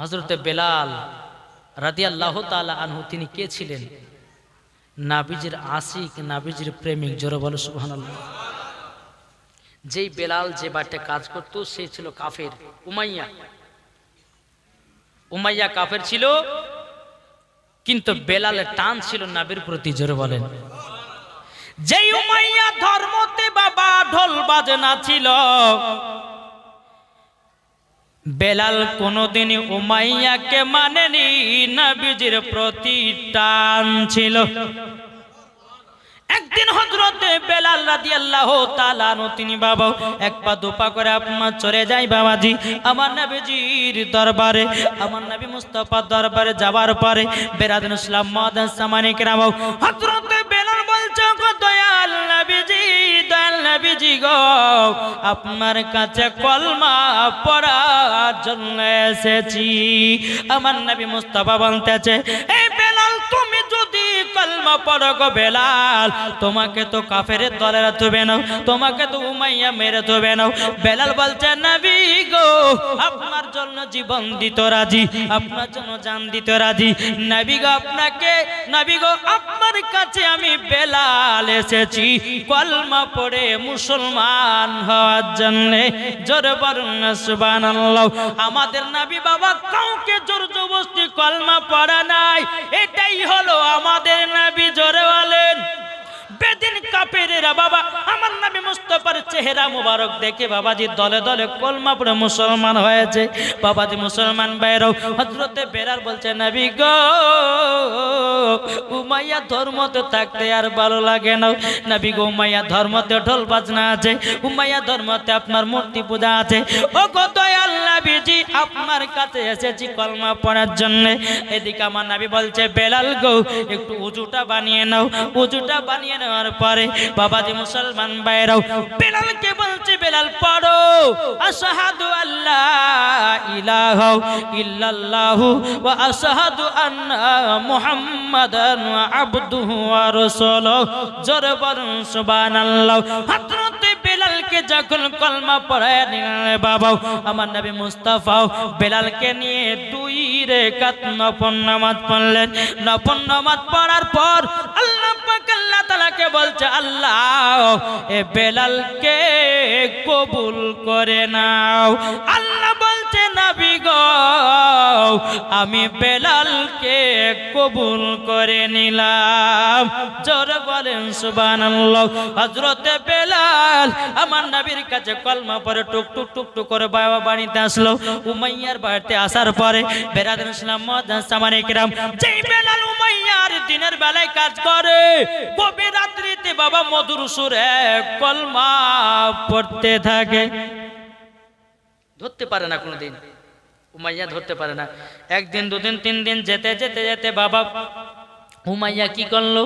হযরতে বেলাল রাদিয়াল্লাহু তাআলা আনহু তিনি কে ছিলেন? নবীজির আশিক, নবীজির প্রেমিক। জোরে বলো সুবহানাল্লাহ। যেই বেলাল যে বাড়িতে কাজ করত সেই ছিল কাফের, উমাইয়া। উমাইয়া কাফের ছিল, কিন্তু বেলালের টান ছিল নবীর প্রতি। জোরে বলেন। যেই উমাইয়া ধর্মতে বাবা ঢোল বাজনা ছিল, বেলাল কোনদিন উমাইয়াকে মানেনি, নবীজির প্রতি টান ছিল। একদিন হযরতে বেলাল রাদিয়াল্লাহু তাআলা আনহু তিনি বাবা এক পা দুপা করে আপনার চলে যায় বাবাজি আমার নবীজির দরবারে, আমার নবী মুস্তাফার দরবারে যাবার পরে বেরাদুল ইসলাম মাদান সামানে কেরাম হযরতে বেলাল বলছে, গো দয়াল নবীজি, দয়াল নবীজি গো, আপনার কাছে কলমা পড়ার জন্য এসেছি। আমার নবী মুস্তাফা বলতেছে, এই বেলাল তুমি যদি কলমা পড়ো গো বেলাল, তোমাকে তো কাফেরের দলেরা তুবে নাও, তোমাকে তো উমাইয়া মেরে তুবে নাও। বেলাল বলছে, নবী গো, আপনার জন্য জীবন দিতে রাজি, আপনার জন্য জান দিতে রাজি। নবী গো, আপনাকে, নবী গো, আপনার কাছে আমি বেলাল এসেছি কলমা পড়ে মুসলমান হওয়ার জন্য। জোরে বলুন না সুবহানাল্লাহ। আমাদের নবী বাবা কাউকে জোর জবরদস্তি কলমা পড়া নাই, এটাই হলো আমাদের নবী। জোরে বলেন। বেদিন কাফেরেরা বাবা আমার নবী মুস্তাফার চেহারা মোবারক দেখে বাবাজি দলে দলে কলমা পড়ে মুসলমান হয়েছে। বাবাজি মুসলমান ভাইরাও হযরতে বেলাল বলছে, নবী গো, উমাইয়া ধর্মতে থাকতে আর ভালো লাগে না। নবী গো, উমাইয়া ধর্মতে ঢোল বাজনা আছে, উমাইয়া ধর্মতে আপনার মূর্তি পূজা আছে। ও গো দয়াল নবীজি, আপনার কাছে এসেছি কলমা পড়ার জন্য। এদিকে আমার নবী বলছে, বেলাল গো, একটু উজুটা বানিয়ে নাও। উজুটা বানিয়ে নেওয়ার পরে বাবাজি মুসলমান ভাইরাও বেলালকে বলছে, বেলাল পড়ো আশহাদু আল্লা ইলাহা ইল্লাল্লাহু ওয়া আশহাদু আন্না মুহাম্মাদান আবদুহু ওয়া রাসূলুহু। জোরে বলুন সুবহানাল্লাহ। হযরতে বেলালকে যখন কলমা পড়ায় নিলেন বাবা আমার নবী মুস্তাফা বেলালকে নিয়ে 2 রাকাত নফল নামাজ পড়লেন। নফল নামাজ পড়ার পর আল্লাহ পাক আল্লাহ তাআলাকে বলছে, আল্লাহ এ বেলালকে কবুল করে নাও। আল্লাহ বলছে, নবী গো, আমি বেলালকে কবুল করে নিলাম। জোরে বলেন সুবহানাল্লাহ। হযরতে বেলাল আমার নবীর কাছে কলমা পড়ে টুক টুক টুক টুক করে বাবা বাড়িতে আসলো। উমাইয়ার বাড়িতে আসার পরে বেরাদুল ইসলাম মাদান সামানে কেরাম, যেই বেলাল উমাইয়ার দিনের বেলায় কাজ করে, গভীর রাত্রিতে বাবা মধুর সুরে কলমা পড়তে থাকে। ধরতে পারে না কোনোদিন, উমাইয়া ধরতে পারে না। একদিন, 2 দিন, 3 দিন যেতে যেতে যেতে বাবা উমাইয়া কি করলো,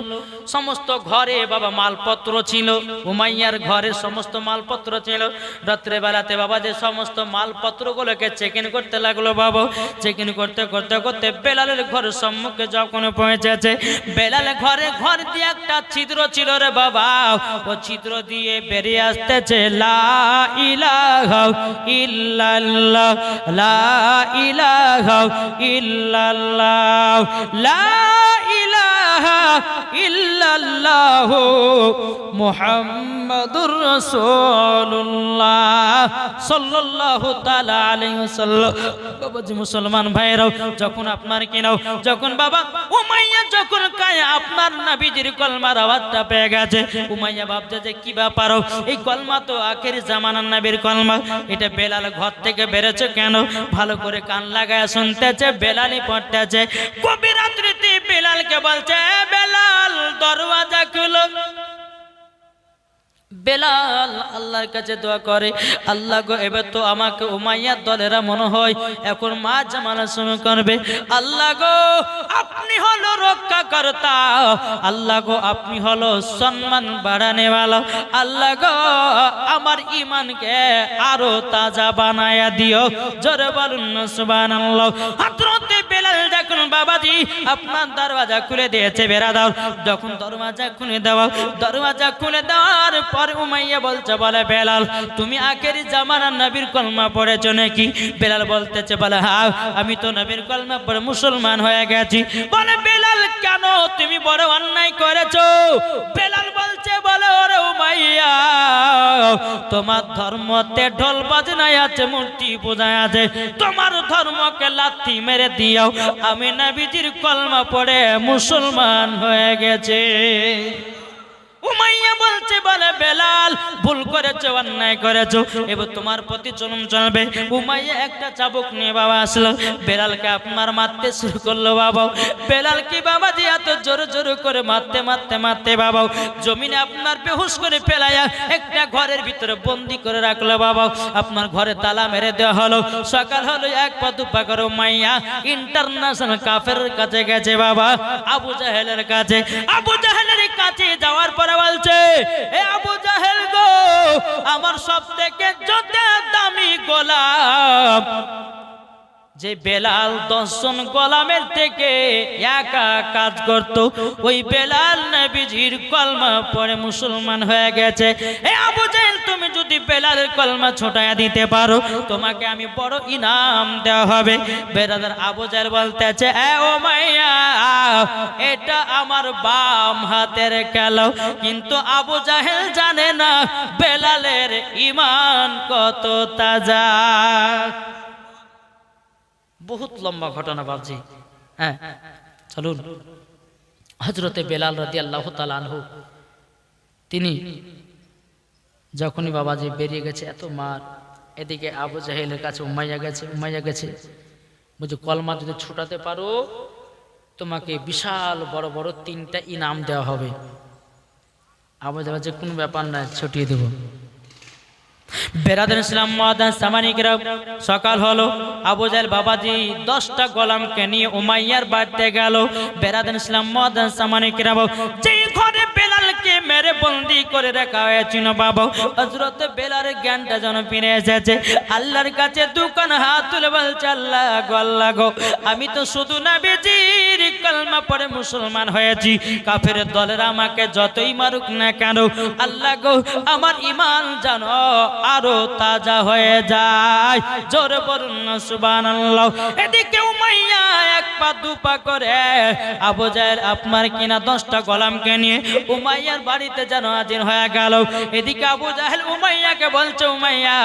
সমস্ত ঘরে বাবা মালপত্র ছিল, উমাইয়ার ঘরে সমস্ত মালপত্র ছিল। রাত্রে বেলাতে বাবা যে সমস্ত মালপত্রগুলোকে চেকিং করতে লাগলো বাবা। চেকিং করতে করতে করতে বেলালের ঘরের সম্মুখে যখন পৌঁছেছে, বেলালের ঘর দিয়ে একটা ছিদ্র ছিল রে বাবা, ও ছিদ্র দিয়ে বেরিয়ে আসতেছে লা ইলাহা ইল্লাল্লাহ, লা ইলাহা ইল্লাল্লাহ, লা ইলাহা ইল্লাল্লাহু মুহাম্মাদুর রাসূলুল্লাহ সাল্লাল্লাহু তাআলা আলাইহি ওয়াসাল্লাম। বাবাজি মুসলমান ভাইরাও যখন আপনার কিনাও যখন বাবা উমাইয়া যখন কায় আপনার নবীজির কলমার আওয়াজটা পেয়ে গেছে, উমাইয়া ভাবছে যে কি ব্যাপার, এই কলমা তো আখেরি জামানার নবীর কলমা, এটা বেলাল ঘর থেকে বেরোছে কেন? ভালো করে কান লাগায় শুনতেছে, বেলালই পড়তেছে। গভীর রাত্রিতে বেলালকে বলছে, বেলাল দরওয়াজা খুলো। বেলাল আল্লাহর কাছে দোয়া করে, আল্লাহ গো, এবার তো আমাকে উমাইয়ার দলেরা মনে হয় এখন মা জামালা শুরু করবে। আল্লাহ গো, আপনি হলো রক্ষাকর্তা, আল্লাহ গো, আপনি হলো সম্মান বাড়ানেওয়ালা, আল্লাহ গো, আমার ঈমানকে আরো তাজা বানায়া দিও। জোরে বলুন সুবহানাল্লাহ। হযরতে বেলাল বেলাল যখন বাবাজি আপনার দরওয়াজা খুলে দিয়েছে বেরাদার, যখন দরওয়াজা খুলে দেওয়ার পর উমাইয়া বলছে বলে বেলাল তুমি আখেরি জামানার নবীর কলমা পড়েছো নাকি? বেলাল বলতেছে বলে হ্যাঁ আমি তো নবীর কলমা পড়ে মুসলমান হয়ে গেছি। বলে বেলাল কেন তুমি বড় অন্যায় করেছো? বেলাল বলছে বলে ওরে উমাইয়া তোমার ধর্মতে ঢোল বাজনায় আছে, মূর্তি পূজায় আছে, তোমার ধর্মকে লাথি মেরে দিও, আমি নবীজির কলমা পড়ে মুসলমান হয়ে গেছে। উমাইয়া বলছে বলে বেলাল ভুল করেছো, অন্যায় করেছো, এবার তোমার প্রতি জুলুম চলবে। উমাইয়া একটা চাবুক নিয়ে বাবা আসলো, বেলালকে আপনার মারতে শুরু করলো। বাবা বেলাল কি বাবা যে এত জোরে জোরে করে মারতে বাবা জমিনে আপনার বেহুশ করে ফেলাইয়া একটা ঘরের ভিতরে বন্দি করে রাখলো। বাবা আপনার ঘরে তালা মেরে দেওয়া হলো। সকাল হলো এক পা দুপা করে উমাইয়া ইন্টারন্যাশনাল কাফেরের কাছে গেছে বাবা, আবু জাহেলের কাছে। আবু জাহেলের কাছে যাওয়ার পর বলছে এ আবু জাহেল গো, আমার সবথেকে যত দামি গোলাম যে বেলাল 10 জন গোলামের থেকে একা কাজ করত, ওই বেলাল নবীজির কলমা পড়ে মুসলমান হয়ে গেছে। এ আবু জাহেল তুমি যদি বেলালের কলমা ছোটায়া দিতে পারো তোমাকে আমি বড় ইনাম দেওয়া হবে। বেরাদার আবু জাহেল বলতেছে এ উমাইয়া এটা আমার বাম হাতের খেলা, কিন্তু আবু জাহেল জানে না বেলালের ঈমান কত তাজা। বহুত লম্বা ঘটনা বাবজি। হ্যাঁ চলুন, হযরতে বেলাল রাদিয়াল্লাহু তাআলা আনহু তিনি যখনই বাবাজি বেরিয়ে গেছে এত মার, এদিকে আবু জাহেলের কাছে উমাইয়া গেছে বুঝে কলমা যদি ছুটাতে পারো তোমাকে বিশাল বড় বড় 3টা ইনাম দেওয়া হবে। আবু জাহেল যে কোনো ব্যাপার না, ছুটিয়ে দেব। বেরাদার ইসলাম মুআদ্দান সামানিকরা সকাল হলো, আবু জাহেল বাবাজি 10টা গোলামকে নিয়ে উমাইয়ার বাড়িতে গেল। বেরাদার ইসলাম মুআদ্দান সামানিকরা যেই ঘরে বেলালকে মেরে বন্দি করে রাখা হয়েছিল বাবা, হযরত বেলালের জ্ঞানটা যেন ফিরে এসেছে। আল্লাহর কাছে দুখান হাত তুলে বলছে আল্লাহ গো আমি তো শুধু নবীজির কলমা পড়ে মুসলমান হয়েছি, কাফেরের দলেরা আমাকে যতই মারুক না কেন আল্লাহ গো আমার ঈমান জানো আরো তাজা হয়ে যায়। জোরে বলুন না সুবহানাল্লাহ। এদিকে উমাইয়া এক পা দুপা করে আবু জাহেল আপনার কিনা 10টা গোলামকে নিয়ে উমাইয়ার বাড়িতে যেন হাজির হয়ে গেল। এদিকে আবু জাহেল উমাইয়াকে বলছে উমাইয়া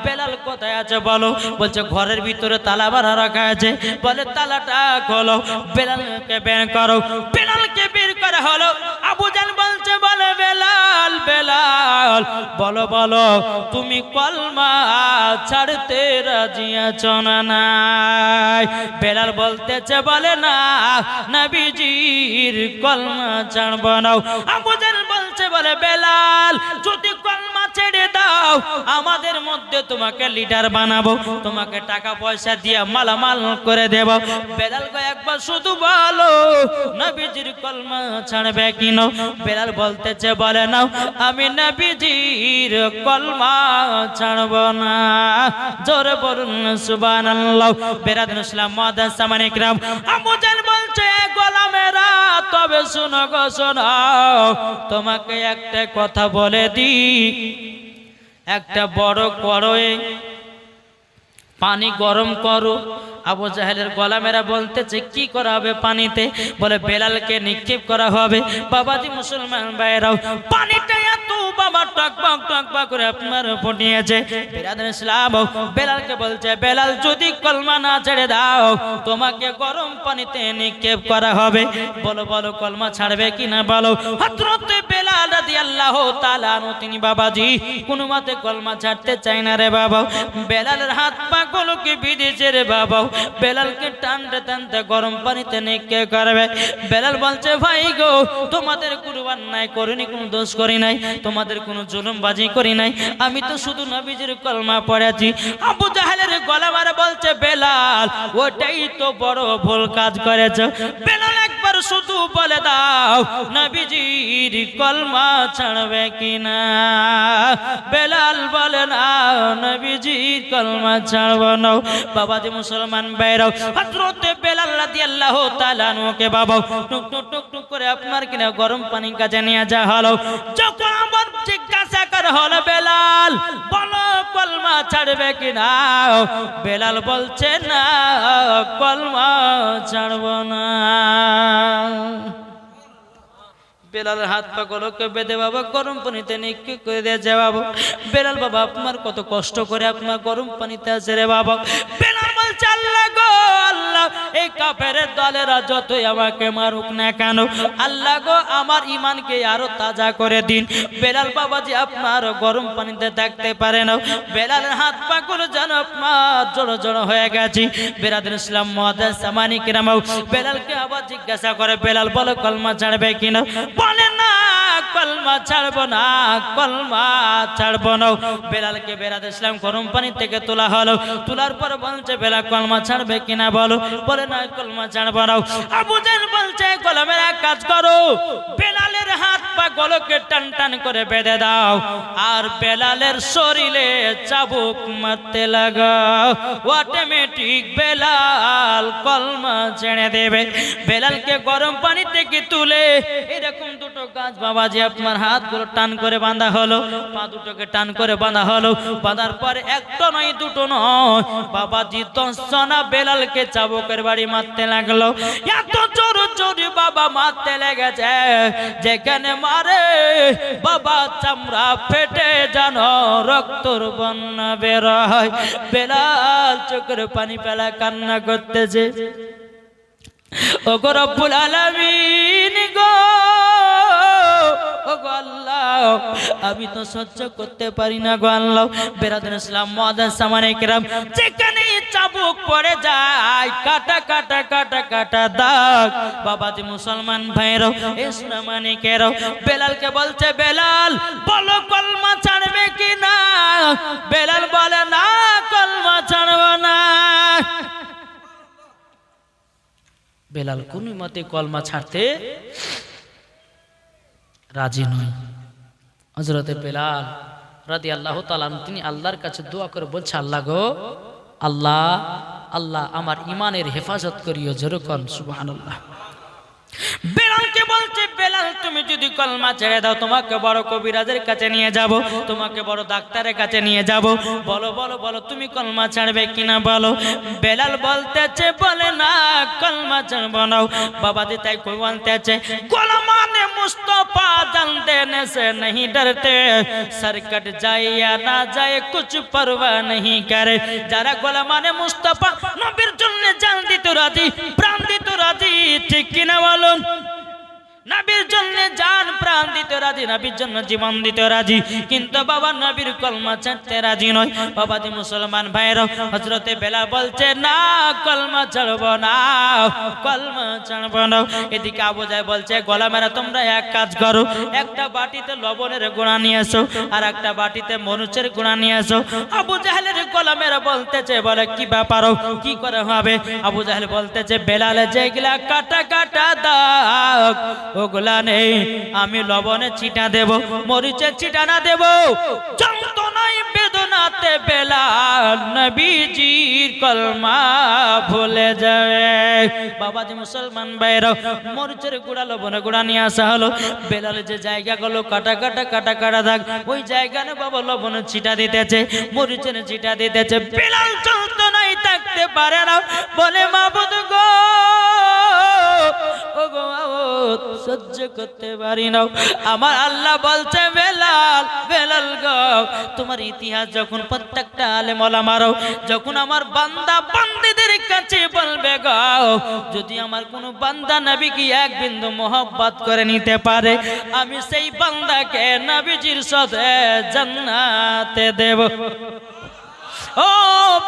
বেলাল কোথায় আছে বলো? বলছে ঘরের ভিতরে তালা মারা রাখা আছে। বলে তালাটা খোলো, বেলালকে বের করো। বেলালকে বের করা হলো। আবু জাহেল বলছে বলে বেলাল বলো তুমি কলমা ছাড়তে রাজি আছো না নাই? বেলাল বলতেছে বলে না নবীজির কলমা ছাড়ব না। আবু জাহেল বলছে বলে বেলাল যদি কলমা ছেড়ে দাও আমাদের মধ্যে তোমাকে লিডার বানাবো, তোমাকে টাকা পয়সা দিয়ে মালামাল করে দেব। বেলাল গো একবার শুধু বলো নবীজির কলমা ছাড়বে কি না? বেলাল বলতেছে বলে নাও আমি নবীজির কলমা ছাড়ব না। জোরে বলুন সুবহানাল্লাহ। বেরাদার ইসলাম মুআদ্দান সামানিকরাম আবু জাহেল বলছে গোলামেরা তবে শোনো গো শোনো, তোমাকে একটা কথা বলে দি, একটা বড় কড়াইয়ে পানি গরম করো। আবু জাহেলের গোলামেরা বলতেছে কি করা হবে পানিতে? বলে বেলালকে নিক্ষেপ করা হবে। বাবাজি মুসলমান ভাইরাও পানিটা এত বাবা টকবক করে আপনার উপর নিয়েছে। বেরাদার ইসলাম বেলালকে বলছে বেলাল যদি কলমা না ছেড়ে দাও তোমাকে গরম পানিতে নিক্ষেপ করা হবে। বলো কলমা ছাড়বে কিনা বলো। হযরত বেলাল রাদিয়াল্লাহু তাআলা আনহু তিনি বাবাজি কোনো মতে কলমা ছাড়তে চায় না রে বাবা। বেলালের হাত পা গুলোকে বিধিছে রে বাবা, বেলালকে টানতে গরম পানিতে নিক্ষেপ করবে। বেলাল বলছে ভাই গো তোমাদের কোনো অন্যায় করিনি, কোনো দোষ করি নাই, তোমাদের কোনো জুলুমবাজি করি নাই, আমি তো শুধু নবীজির কলমা পড়েছি। আবু জাহেলের গোলামেরা বলছে বেলাল ওটাই তো বড় ভুল কাজ করেছো। বেলাল একবার একবার শুধু বলে দাও নবীজির কলমা ছাড়বে কিনা। বেলাল বলে না নবীজির কলমা ছাড়বো না। বাবাজি মুসলমান ভাইরাও, হযরত বেলাল রাদিয়াল্লাহু তাআলা আনহুকে বাবা টুক টুক টুক টুক করে আপনার কিনা গরম পানি কাছে নিয়ে যাওয়া হলো। যখন আবার জিজ্ঞাসা করা হলো বেলাল বলো কলমা ছাড়বে কিনা, বেলাল বলছে না কলমা ছাড়বো না। বেলালের হাত পা গুলোকে বেঁধে বাবা গরম পানিতে নিক্ষেপ করে দিয়েছে বাবা। বেলাল বাবা আপনার কত কষ্ট করে আপনার গরম পানিতে আছে রে বাবা। বেলাল বলছে আল্লাহ গো আল্লাহ, এই কাফেরের দলেরা যতই আমাকে মারুক না কেন, আল্লাহ গো আমার ইমানকে আরো তাজা করে দিন। বেলাল বাবা যে আপনার গরম পানিতে থাকতে পারে না। বেলালের হাত পা গুলো যেন আপনার জড়ো জড়ো হয়ে গেছে। বেরাদুল ইসলাম মুআদ্দাস সামানি কিরাম বেলালকে আবার জিজ্ঞাসা করে বেলাল বলো কলমা ছাড়বে কিনা, বলে না কলমা ছাড়বো না, কলমা ছাড়বো না। বেলালকে বেরাদুল ইসলাম গরম পানি থেকে তোলা হলো। তোলার পর বলছে বেলাল কলমা ছাড়বে কিনা বলো, বলে না কলমা ছাড়বো না। আবু জাহেল বলছে কলমের এক কাজ করো, বেলালের হাত পা গলকে টান টান করে বেঁধে দাও আর বেলালের শরীরে চাবুক মারতে লাগাও। অটোমেটিক বেলাল কলমা ছেড়ে দেবে। বেলালকে গরম পানি থেকে তুলে এরকম দুটো গাছ বাবাজি আপনার হাতগুলো টান করে বাঁধা হলো, পা দুটোকে টান করে বাঁধা হলো। বাঁধার পরে একটা নয় দুটো নয় বাবাজি 10 জনা বেলালকে চাবুকের বাড়ি মারতে লাগলো। এত জোর জোর বাবা মারতে লেগেছে, যেখানে মারে বাবা চামড়া ফেটে যেন রক্তর বন্যা বের হয়। বেলাল চোখের পানি ফেলা কান্না করতেছে, ও গো রব্বুল আলামিন গো, ও গো আল্লাহ আমি তো সহ্য করতে পারি না গো আল্লাহ। বেরাদুল ইসলাম মুআদ্দাস সামানে কিরাম যেখানে চাবুক পড়ে যায় কাটা কাটা কাটা কাটা দাগ বাবাজি মুসলমান ভাইরাও ইসলামানিকেরাও বেলালকে বলছে বেলাল বলো কলমা ছাড়বে কি না। বেলাল বলে না কলমা ছাড়বো না। বেলাল কোন মতে কলমা ছাড়তে রাজি নয়। হযরতে বেলাল রাদিয়াল্লাহু তাআলা তিনি আল্লাহর কাছে দোয়া করে বলছে আল্লাহ গো আল্লাহ আল্লাহ আমার ইমানের হেফাজত করিও, যেরকম সুবহানাল্লাহ। বেলালকে বলছে বেলাল তুমি যদি কলমা ছেড়ে দাও তোমাকে বড় কবিরাজের কাছে নিয়ে যাব, তোমাকে বড় ডাক্তারের কাছে নিয়ে যাব, বলো বলো বলো তুমি কলমা ছাড়বে কিনা বলো। বেলাল বলতেছে বলে না কলমা ছাড়বো না। বাবা দি তাই কই বলতেছে গোলামানে মুস্তাফা जान देने से नहीं डरते, सर कट जाए या ना जाए कुछ परवाह नहीं करे। যারা গোলামানে মুস্তাফা নবীর জন্য জান দিতে রাজি, প্রাণ দিতে রাজি, ঠিক কিনা বলুন। নবীর জন্য জান প্রাণ দিতে রাজি, নবীর জন্য জীবন দিতে রাজি, কিন্তু বাবা নবীর কলমা ছাড়তে রাজি নয়। বাবাজি মুসলমান ভাইরা হযরতে বেলাল বলছে না কলমা ছাড়বো না, কলমা ছাড়বো না। এদিকে আবু জাহেল বলছে গোলামেরা তোমরা এক কাজ করো, একটা বাটিতে লবণের গুঁড়া নিয়ে এসো আর একটা বাটিতে মরিচের গুঁড়া নিয়ে এসো। আবু জাহেলের গোলামেরা বলতেছে বলে কি ব্যাপার কি করে হবে। আবু জাহেল বলতেছে বেলালে যেগুলা কাটা কাটা দাগ ওগুলা নেই, আমি লবণে ছিটা দেব, মরিচের ছিটা না দেব, যন্ত্রণায় বেদনাতে বেলাল নবীজির কলমা ভুলে যাবে। বাবাজি মুসলমান ভাইরা মরিচের গুঁড়া লবণের গুঁড়া নিয়ে আসা হলো। বেলাল যে জায়গাগুলো কাটা কাটা কাটা কাটা দাগ ওই জায়গায় বাবা লবণের ছিটা দিতেছে, মরিচের ছিটা দিতেছে। বেলাল যন্ত্রণায় থাকতে পারে না, বলে মাবুদ গো ও গো সহ্য করতে পারি না। আমার আল্লাহ বলছে বেলাল বেলাল গো তোমার ইতিহাস যখন প্রত্যেকটা আলেম ওলামারা যখন আমার বান্দা বান্দীদের কাছে বলবে গো, যদি আমার কোনো বান্দা নবীকে এক বিন্দু মোহব্বত করে নিতে পারে আমি সেই বান্দাকে নবীজির সাথে জান্নাতে দেব। ও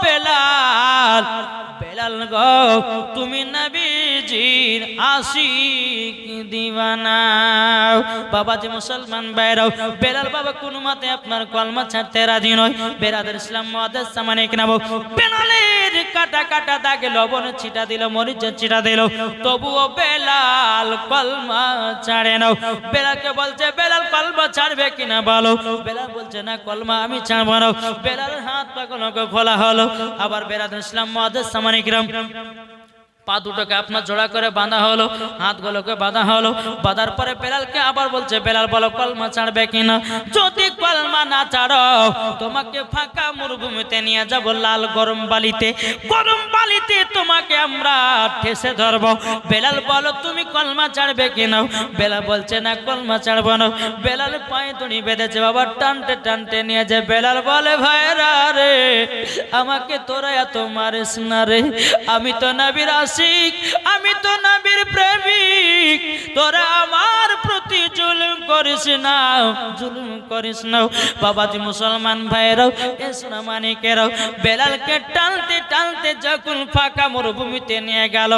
বেলাল বেলাল গো তুমি নবীজির আশিক দিওয়ানা। বাবাজি মুসলমান ভাইরাও, বেলাল বাবা কোন মতে আপনার কলমা ছাড়তে রাজি নয়। বেরাদের ইসলাম মুআদ্দাস সামানে কিনাবো বেলালের কাটা কাটা দাগে লবণ ছিটা দিল, মরিচ ছিটা দিল, তবুও বেলাল কলমা ছাড়ে না। বেলালকে বলছে বেলাল কলমা ছাড়বে কিনা বলো। বেলাল বলছে না কলমা আমি ছাড়বো না। বেলালের হাত পা খোলা হলো। আবার বেরাদের ইসলাম মুআদ্দাস সামানে কিরাম পা দুটোকে আপনার জোড়া করে বাঁধা হলো, হাতগুলোকে বাঁধা হলো। বাঁধার পরে বেলালকে আবার বলছে বেলাল বলো কলমা ছাড়বে কিনা। যদি কলমা না ছাড়ো তোমাকে ফাঁকা মরুভূমিতে নিয়ে যাব, লাল গরম বালিতে, গরম বালিতে তোমাকে আমরা ঠেসে ধরবো। বেলাল বলো তুমি কলমা ছাড়বে কিনা। বেলাল বলছে না কলমা ছাড়বো না। বেলাল পায়ে দড়ি বেঁধেছে বাবা, টানতে টানতে নিয়ে যায়। বেলাল বলে ভাইরা রে আমাকে তোরা এত মারিস না রে, আমি তো নবীর আশিক, আমি তো নবীর প্রেমিক, তোরা আমার প্রতি জুলুম করিস না, জুলুম করিস না। বাবাজি মুসলমান ভাইরাও, এসনা মানিকেরাও, বেলালকে টানতে টানতে যখন ফাঁকা মরুভূমিতে নিয়ে গেল,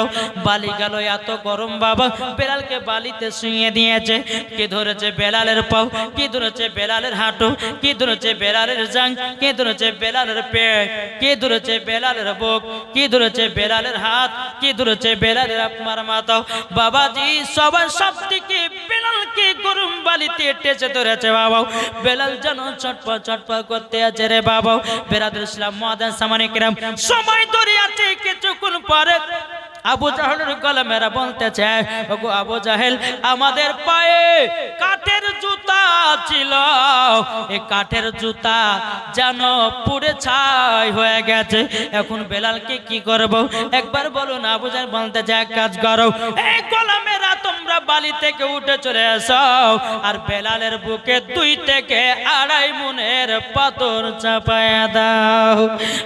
বালি গেল এত গরম বাবা, বেলালকে বালিতে শুইয়ে দিয়েছে। কি ধরেছে বেলালের পাও, কি ধরেছে বেলালের হাঁটু, কি ধরেছে বেলালের জাং, কি ধরেছে বেলালের পেট, কি ধরেছে বেলালের বুক, কি ধরেছে বেলালের হাত, কি ধরেছে বেলালের আপনার মাথা। বাবাজি সবার সব থেকে বেলালকে গরম বালিতে টেচে ধরেছে বাবা। বেলাল যেন ছটপট ছটপট করতে আছে রে বাবা। বেরাদের ইসলাম মুআদ্দাস সামানে কিরাম সময় ধরে আছে। কিছুক্ষণ পরে আবু জাহেলের গোলামেরা বলতেছে ওগো আবু জাহেল আমাদের পায়ে কাঠের জুতা ছিল, এই কাঠের জুতা যেন পুড়ে ছাই হয়ে গেছে, এখন বেলালকে কি করব একবার বলুন। আবু জাহেল বলতেছে এক কাজ করো, এই গোলামেরা তোমরা বালি থেকে উঠে চলে আসো আর বেলালের বুকে 2 থেকে 2.5 মনের পাথর চাপায়া দাও।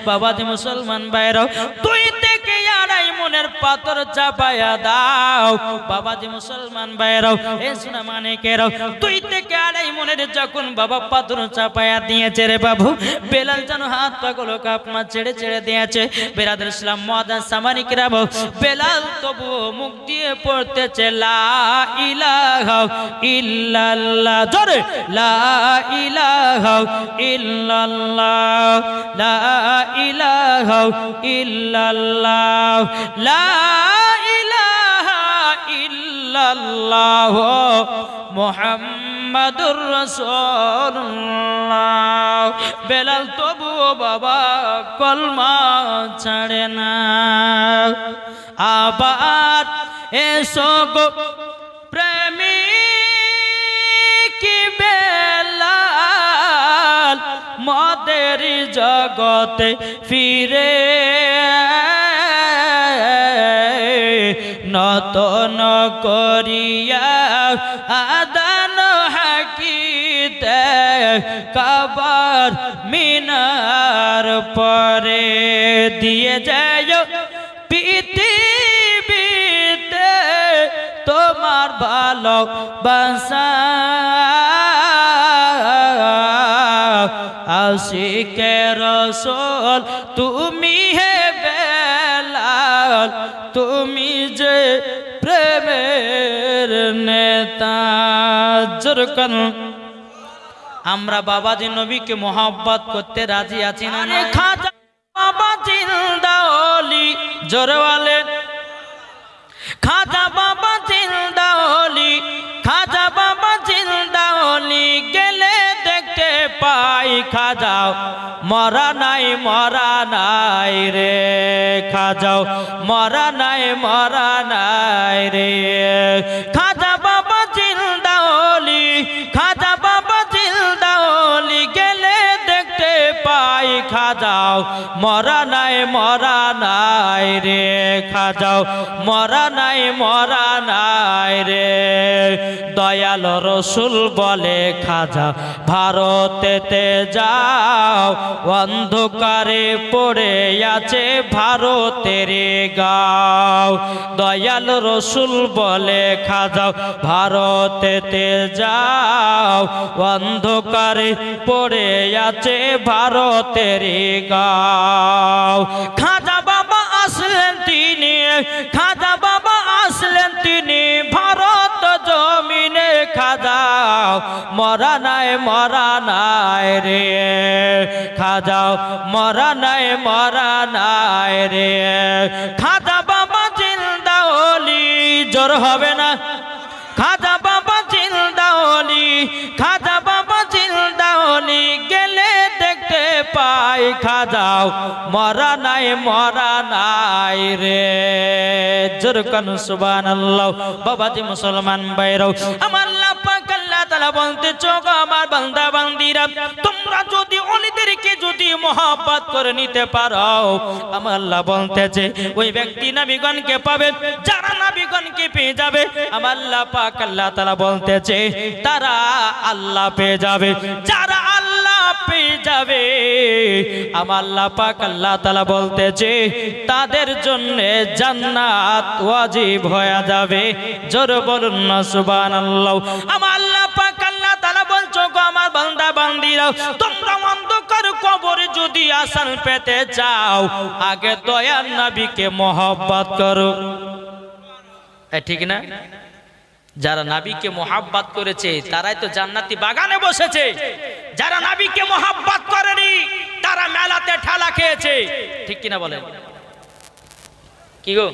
বাবাজি মুসলমান ভাইরা 2 থেকে 2.5 মনের পাথর চাপায়া দাও। বাবাজি মুসলমান ভাইরা এ শোনা মানিকেরাও 2 থেকে 2.5 মনের যখন বাবা পাথর চাপায়া দিয়েছে রে বাবু, বেলাল যেন হাত পাগুলো কাপমা ছেড়ে ছেড়ে দিয়েছে। বেরাদের ইসলাম মুআদ্দাস সামানিকেরাও, বেলাল তবু মুখ দিয়ে পড়তেছে লা ইলাহা ইল্লাল্লাহ, জোরে লা ইলাহা ইল্লাল্লাহ, লা ইলাহা ইল্লাল্লাহ, লা ইলাহা ইল্লাল্লাহ মুহাম্মাদুর রাসূলুল্লাহ। বেলাল তবুও বাবা কলমা ছাড়ে না। আবার এসো গো প্রেমিক বেলাল মদের জগতে ফিরে নতন করিয়া আদান হাকিতে কাবার মিনার পরে দিয়ে যায় পৃথিবীতে তোমার ভালোবাসা আশিকে রাসূল তুমি হে বেলাল, তুমি যে প্রেমের নেতা। জোরকান আমরা বাবাজি নবীকে মোহাব্বত করতে রাজি আছি না? খাজা বাবা জিন্দা ওলি, জোরে বলেন খাজা বাবা জিন্দা ওলি, খাজা বাবা জিন্দা ওলি, গেলে দেখতে পাই খাজাও মরা নাই মরা নাই রে, খাজাও মরা নাই মরা নাই রে। খাজা বাবা জিন্দা ওলি, খাজা বাবা জিন্দা ওলি, গেলে দেখতে পাই খাজাও মরা নাই মরা নাই রে, খাজাও মরা নাই মরা নাই রে। দয়াল রসুল বলে খাজা ভারতেতে যাও, অন্ধকারে পড়ে আছে ভারতের গাঁও। দয়াল রসুল বলে খাজা ভারতেতে যাও, অন্ধকারে পড়ে আছে ভারতের গাঁও। খাজা বাবা আসলেন মরা নাই রে, খাজাও মরা নাই রে, খাজা বাবা জিন্দা ওলি, জোর হবে না, খাজা বাবা জিন্দা ওলি, খাজা বাবা জিন্দা ওলি, গেলে দেখতে পাই খাজাও মরা নাই রে, জোর কান সুবহানাল্লাহ। বাবাজি মুসলমান ভাইরাও, আমার আল্লাহ পাক আল্লাহ তাআলা বলতে চোখ আমার বান্দা বান্দিরা, তোমরা যদি ওলিদেরকে যদি মহব্বত করে নিতে পারো, আমার আল্লাহ বলতেছে ওই ব্যক্তি নবীগণকে পাবে, যারা নবীগণকে পেয়ে যাবে, আমার আল্লাহ পাক আল্লাহ তাআলা বলতেছে তারা আল্লাহ পেয়ে যাবে, যারা আল্লাহ পেয়ে যাবে, আমার আল্লাহ পাক আল্লাহ তাআলা বলতেছে তাদের জন্য জান্নাত ওয়াজিব হয়ে যাবে, জোর বলুন না সুবহানাল্লাহ। আমার আল্লাহ পাক আল্লাহ তাআলা বলছো গো আমার বান্দা বান্দিরা, তোমরা অন্ধকার কবরে যদি আসান পেতে চাও, আগে দয়ার নবীকে মহব্বত করো, ঠিক না? যারা নবীকে মহব্বত করেছে তারাই তো জান্নাতি বাগানে বসেছে, যারা নবীকে মহব্বত করেনি তারা মেলাতে ঠেলা খেয়েছে, ঠিক কিনা বলেন? কি গো,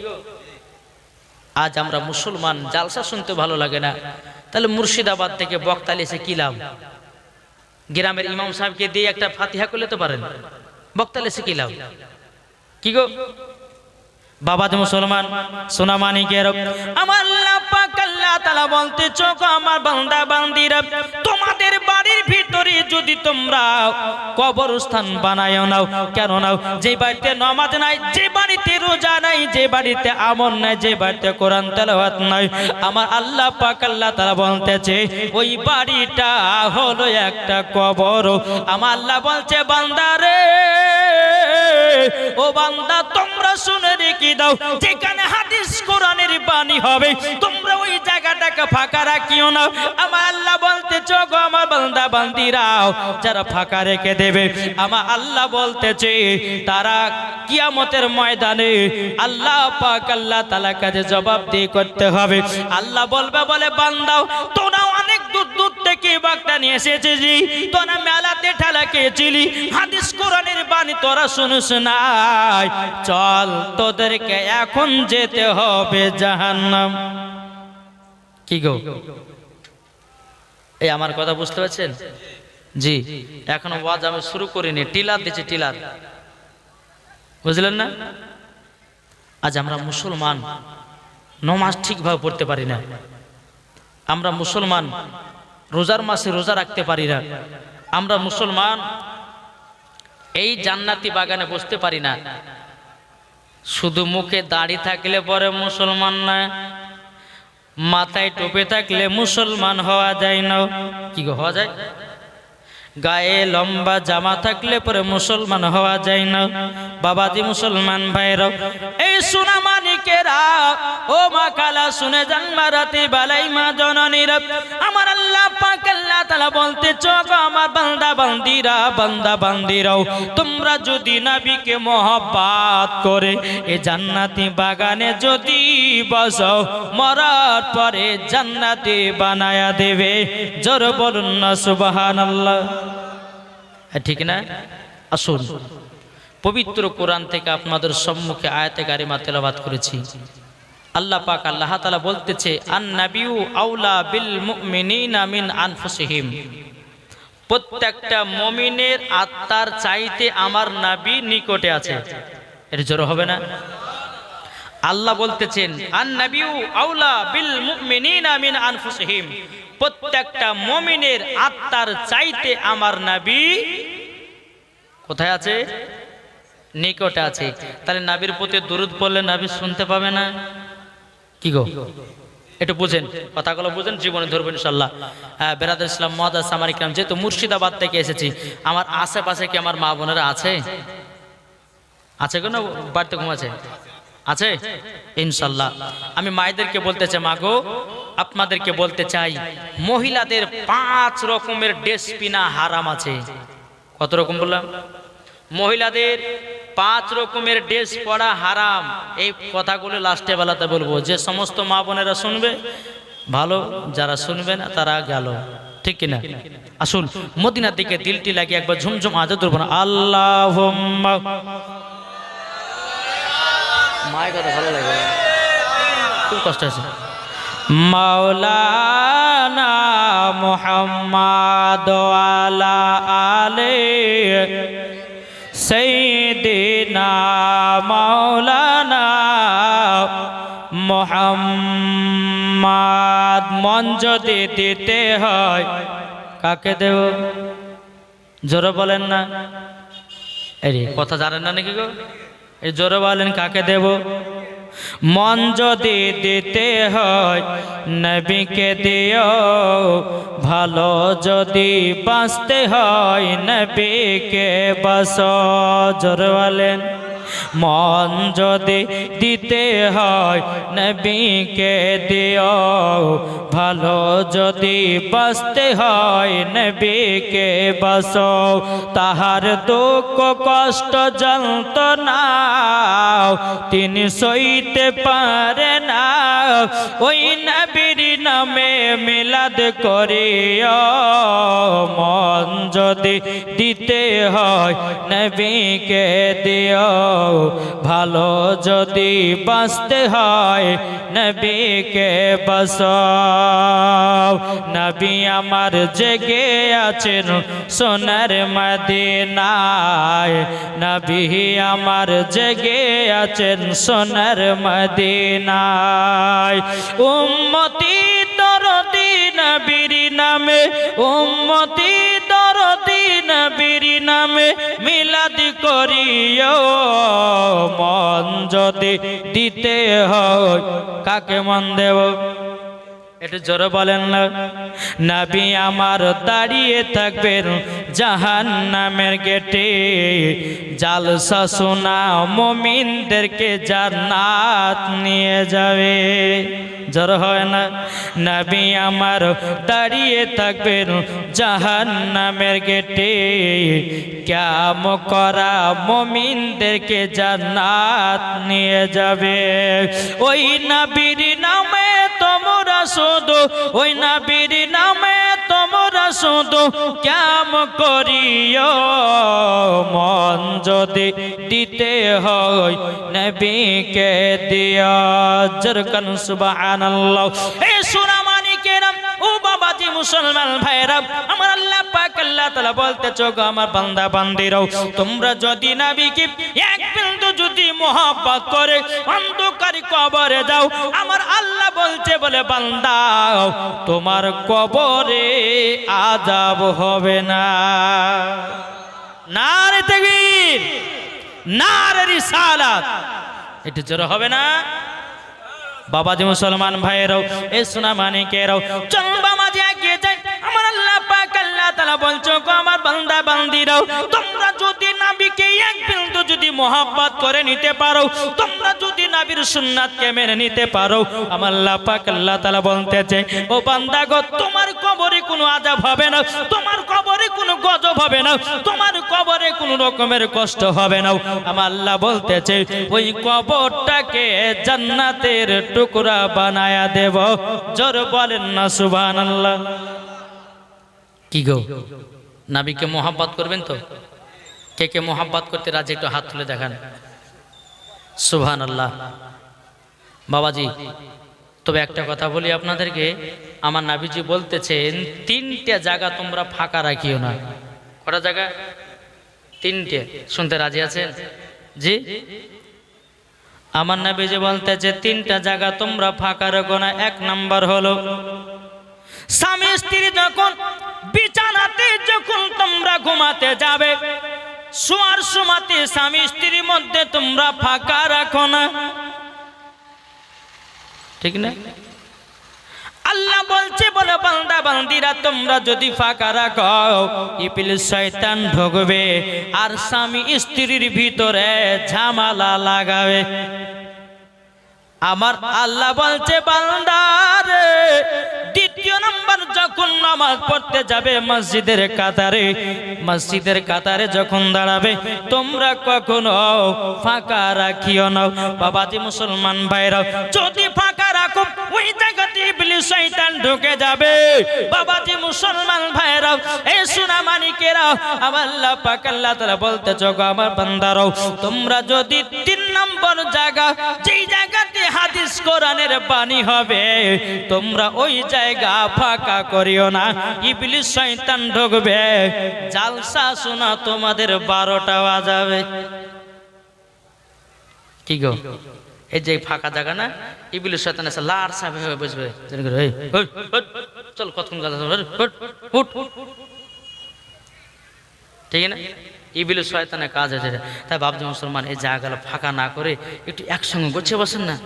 আজ আমরা মুসলমান, জালসা শুনতে ভালো লাগে না, তাহলে মুর্শিদাবাদ থেকে বক্তা এসে কি লাভ? গ্রামের ইমাম সাহেবকে দিয়ে একটা ফাতিহা করলে তো পারেন, বক্তা এসে কি লাভ? কি গো বাবাজি মুসলমান সোনা মানিকের, আমার আল্লাহ পাক আল্লাহ তাআলা বলতে চোখ আমার বান্দা বান্দিরা, তোমাদের বাড়ির ভিতরে যদি তোমরা কবরস্থান বানায় নাও, কেন নাও? যে বাড়িতে নামাজ নাই, যে বাড়িতে রোজা নাই, যে বাড়িতে আমল নাই, যে বাড়িতে কোরআন তেলাওয়াত নাই, আমার আল্লাহ পাক আল্লাহ তাআলা বলতেছে ওই বাড়িটা হলো একটা কবর। আমার আল্লাহ বলছে বান্দারে, ও বান্দা তোমরা শুনে রেখে দাও, যেখানে হাদিস কোরআনের বাণী হবে তোমরা ওই জায়গাটাকে ফাঁকা রাখিও না। আমার আল্লাহ বলতেছে গো আমার বান্দা বান্দিরাও, যারা ফাঁকা রেখে দেবে, আমার আল্লাহ বলতেছে তারা কিয়ামতের ময়দানে আল্লাহ পাক আল্লাহ তাআলার কাছে জবাবদিহি করতে হবে। আল্লাহ বলবে, বলে বান্দাও তোরা অনেক দূর দূর থেকে বক্তা নিয়ে এসেছিস, তোরা মেলাতে ঠেলা খেয়েছিলি, হাদিস কোরআনের বাণী তোরা শুনিস নাই, চল তোদেরকে এখন যেতে হবে জাহান্নাম। কি গো, এই আমার কথা বুঝতে পারছেন? জি, এখনো ওয়াজ আমি শুরু করিনি, টিলার দিচ্ছি, টিলার, বুঝলেন না? আজ আমরা মুসলমান নমাজ ঠিকভাবে পড়তে পারি না, আমরা মুসলমান রোজার মাসে রোজা রাখতে পারি না, আমরা মুসলমান এই জান্নাতি বাগানে বসতে পারি না। শুধু মুখে দাড়ি থাকলে পরে মুসলমান না, মাথায় টুপি থাকলে মুসলমান হওয়া যায় না। কি গো, হওয়া যায়? গায়ে লম্বা জামা থাকলে পরে মুসলমান হওয়া যায় না। বাবাজি মুসলমান ভাইরা, এই সোনা মানিকেরা, ও মা কালা শুনে যান মারাতে বালাই মা জননীরা, আমার আল্লাহ পাক আল্লাহ তাআলা বলতে চোখ আমার বান্দা বান্দিরা, বান্দা বান্দিরাও তোমরা যদি নবীকে মহব্বত করে এই জান্নাতি বাগানে যদি বসো, মরার পরে জান্নাতি বানায়া দেবে, জোর বলুন না সুবহানাল্লাহ। ঠিক না? আসুন পবিত্র কোরআন থেকে আপনাদের সম্মুখে আয়াতে কারিমা তেলাওয়াত করেছি। আল্লাহ পাক আল্লাহ তাআলা বলতেছে, আন নাবিয়্যু আউলা বিল মুমিনিনা মিন আনফুসিহিম, প্রত্যেকটা মুমিনের আত্মার চাইতে আমার নবী নিকটে আছে। এর জোর হবে না? আল্লাহ বলতেছেন আন নাবিয়্যু আউলা বিল মুমিনিনা মিন আনফুসিহিম, প্রত্যেকটা মুমিনের আত্মার চাইতে আমার নবী কোথায় আছে? নিকটে আছে। তাহলে নবীর প্রতি দরুদ পড়লে নবী শুনতে পাবে না? কি গো, একটু বুঝেন, কথাগুলো বুঝেন, জীবনে ধরবেন ইনশাআল্লাহ। বেরাদুল ইসলাম মুআদ্দাস সামারি کرام, যেহেতু মুর্শিদাবাদ থেকে এসেছি, আমার আশেপাশে কি আমার মা বোনেরা আছে? আছে গো, না বাড়িতে ঘুমাচ্ছে? আছে ইনশাআল্লাহ। আমি মায়েদেরকে বলতে চাই, মা গো আপনাদেরকে বলতে চাই, মহিলাদের 5 রকমের ড্রেস পিনা হারাম আছে। কত রকম বললাম? মহিলাদের 5 রকমের ড্রেস পরা হারাম। এই কথাগুলো লাস্টে বেলাতে বলবো, যে সমস্ত মা বোনেরা শুনবে ভালো, যারা শুনবে না তারা গেল। ঠিক কিনা? আসুন মদিনার দিকে দিলটি লাগিয়ে একবার ঝুমঝুম আজাদ করবো না। আল্লাহুম্মা, মায়ের কথা ভালো লাগে, খুব কষ্ট আছে। মাওলানা মুহাম্মাদ ওয়ালা আলে সাইয়্যিদিনা মাওলানা মুহাম্মাদ। মন যদি দিতে হয় কাকে দেব? জোরে বলেন না, এই কথা জানেন না নাকি গো? এই জোরে বলেন কাকে দেব? মন যদি দিতে হয় নবীকে দিও, ভালো যদি বাঁচতে হয় নবীকে বাসো। জোরে বলেন মন যদি দিতে হয় নবীকে দিও, ভালো যদি বাঁচতে হয় নবীকে বাসো। তাহার দুঃখ কষ্ট যন্ত্রণা তিনি সইতে পারে না, ওই নবীর নামে মিলাদ করিও। মন যদি দিতে হয় নবীকে দিও, ভালো যদি বাঁচতে হয় নবীকে বাঁচাও। নবী আমার জেগে আছেন সোনার মদিনায়, নবী আমার জেগে আছেন সোনার মদিনায়। উম্মতি দরদি নবীর নামে, উম্মতি দরদি নবীর নামে মিলাদ করিও। মন যদি দিতে হয় কাকে মন দেব? একটু জোরে বলেন না। নবী আমার দাঁড়িয়ে থাকবেন জাহান্নামের গেটে, জালসা শোনা মুমিনদেরকে জান্নাত নিয়ে যাবে। জোরে হয় না? নবী আমার দাঁড়িয়ে থাকবেন জাহান্নামের গেটে, কিয়াম করা মুমিনদেরকে জান্নাত নিয়ে যাবে। ওই নবীর নামে তোমরা শুধু, ওই নবীর নামে তোমরা শুধু কিয়াম করিও। মন যদি দিতে হয় নবীকে দিও। জরকান সুবহানাল্লাহ। এই সূরা মানিকেরাম ও বাবাজি মুসলমান ভাইরা, আমার আল্লাহ পাক আল্লাহ তাআলা বলতেছো গো আমার বান্দা বান্দিরাও, তোমরা যদি নবীকে এক বিন্দু যদি মহব্বত করে অন্ধকার কবরে যাও, আমার আল্লাহ বলছে বলে বান্দা তোমার কবরে আযাব হবে না। নারে তাকবীর, নারে রিসালাত। এটা জোরে হবে না? বাবাজি মুসলমান ভাইয়েরাও, এই সোনা মানিকেরাও, চল বাবাজি এগিয়ে যাই। আমার আল্লাহ পাক আল্লাহ তাআলা বলছো গো আমার বান্দা বান্দিরাও, তোমরা যদি নবীকে এক বিন্দু যদি মহব্বত করে নিতে পারো, তোমরা যদি নবীর সুন্নাতকে মেনে নিতে পারো, আমার আল্লাহ পাক আল্লাহ তাআলা বলতেছে ও বান্দা গো তোমার কবরে কোনো আযাব হবে না, তোমার কবরে কোনো গজব হবে না, তোমার কবরে কোনো রকমের কষ্ট হবে না। আমার আল্লাহ বলতেছে ওই কবরটাকে জান্নাতের টুকরা বানায়া দেব। জোর বলেন না সুবহানাল্লাহ। কি গো নবীকে মোহাব্বত করবেন তো? কে কে মোহাব্বত করতে রাজি একটু হাত তুলে দেখান। সুবহানাল্লাহ। বাবাজি তবে একটা কথা বলি আপনাদেরকে, আমার নবীজি বলতেছেন তিনটে জায়গা তোমরা ফাঁকা রাখিও না। কটা জায়গা? তিনটে। শুনতে রাজি আছেন? জি। আমার নবীজি বলতেছে তিনটা জায়গা তোমরা ফাঁকা রাখো না। এক নাম্বার হলো স্বামী স্ত্রী যখন বিছানাতে যখন তোমরা ঘুমাতে যাবে, শোয়ার সময়তে স্বামী স্ত্রীর মধ্যে তোমরা ফাঁকা রাখো না, ঠিক না? আল্লাহ বলছে বলে বান্দা বান্দিরা তোমরা যদি ফাঁকা রাখো ইবলিস শয়তান ঢুকবে আর স্বামী স্ত্রীর ভিতরে ঝামেলা লাগাবে। আমার আল্লাহ বলছে বান্দারে দ্বিতীয় নাম্বার যখন নামাজ পড়তে যাবে মসজিদের কাতারে যখন দাঁড়াবে তোমরা কখনো ফাঁকা রাখিও না। বাবাজি মুসলমান ভাইরা যদি ফাঁকা রাখো ওই জায়গাতে ইবলিস শয়তান ঢুকে যাবে। বাবাজি মুসলমান ভাইরা, এই সোনামানিকেরা, আমার আল্লাহ পাক আল্লাহ তাআলা বলতেছে গো আমার বান্দারাও, তোমরা যদি 3 নম্বর জায়গা, যেই জায়গাতে হাদিস কোরআনের বাণী হবে, তোমরা ওই জায়গা ফাঁকা করিও না। ইবলিস শয়তান ঢুকবে, জালসা শোনা তোমাদের 12টা বাজাবে। কি গো, এই যে ফাঁকা জায়গা না, ইবলিস শয়তান এসে লার সাহেব হয়ে বসবে, চল কতক্ষণ কথা, ঠিক না? ইবলিস শয়তানের কাজ আছে। তাই ভাবছি মুসলমান এই জায়গাগুলো ফাঁকা না করে একটু একসঙ্গে গোছিয়ে বসেন না।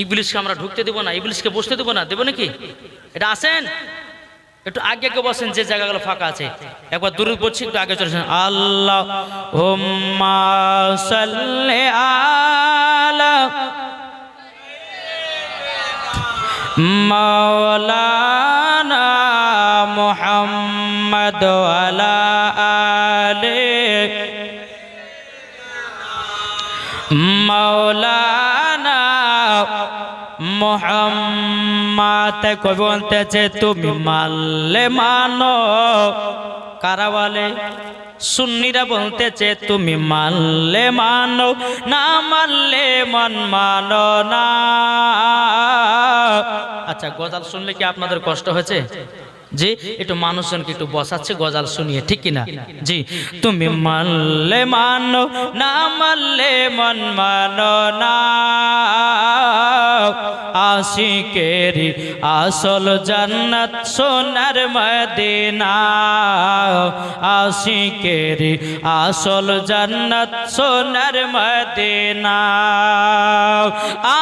ইবলিসকে আমরা ঢুকতে দেবো না, ইবলিসকে বসতে দেবো না, দেবো নাকি? এটা আসেন, একটু আগে আগে বসেন যে জায়গাগুলো ফাঁকা আছে। একবার দুরূদ পড়ছি, একটু আগে চলেছেন। আল্লাহুম্মা সাল্লি আলা মাওলানা মুহাম্মদ ওয়ালা আলি মাওলানা মুহাম্মদ। কবি বলতেছে তুমি মানলে মানো, কারা বলে? সুন্নিরা বলতেছে তুমি মানলে মানো, না মানলে মন মানো না। আচ্ছা, গজাল শুনলে কি আপনাদের কষ্ট হয়েছে? জি, একটু মানুষজনকে একটু বসাচ্ছে গজাল শুনিয়ে, ঠিক কিনা? জি, তুমি মানলে মানো, না মানলে মন মানো না। আশিকেরি আসল জান্নাত সোনার মদিনা, আশিকেরি আসল জান্নাত সোনার মদিনা।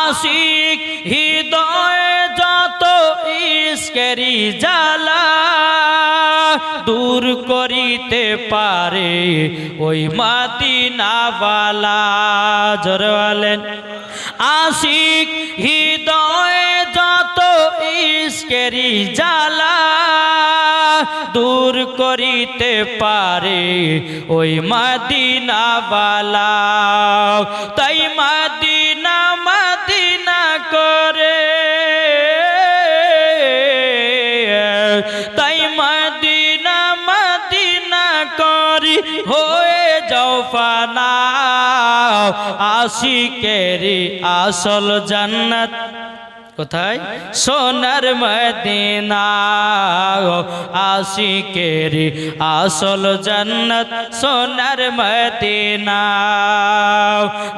আশিক হৃদয়ে যত ইশকেরি জ্বালা দূর করিতে পারে ওই মদিনাওয়ালা। জোরে বলেন। আশিক হৃদয়ে যত ইশকেরি জ্বালা দূর করিতে পারে ওই মদিনাওয়ালা। তাই মদিনা মদিনা করে, তাই মদিনা মদিনা করি হয়ে যাও ফানা। আশিকেরি আসল জান্নাত কোথায়? সোনার মদিনা। আশিকেরি আসল জান্নাত সোনার মদিনা।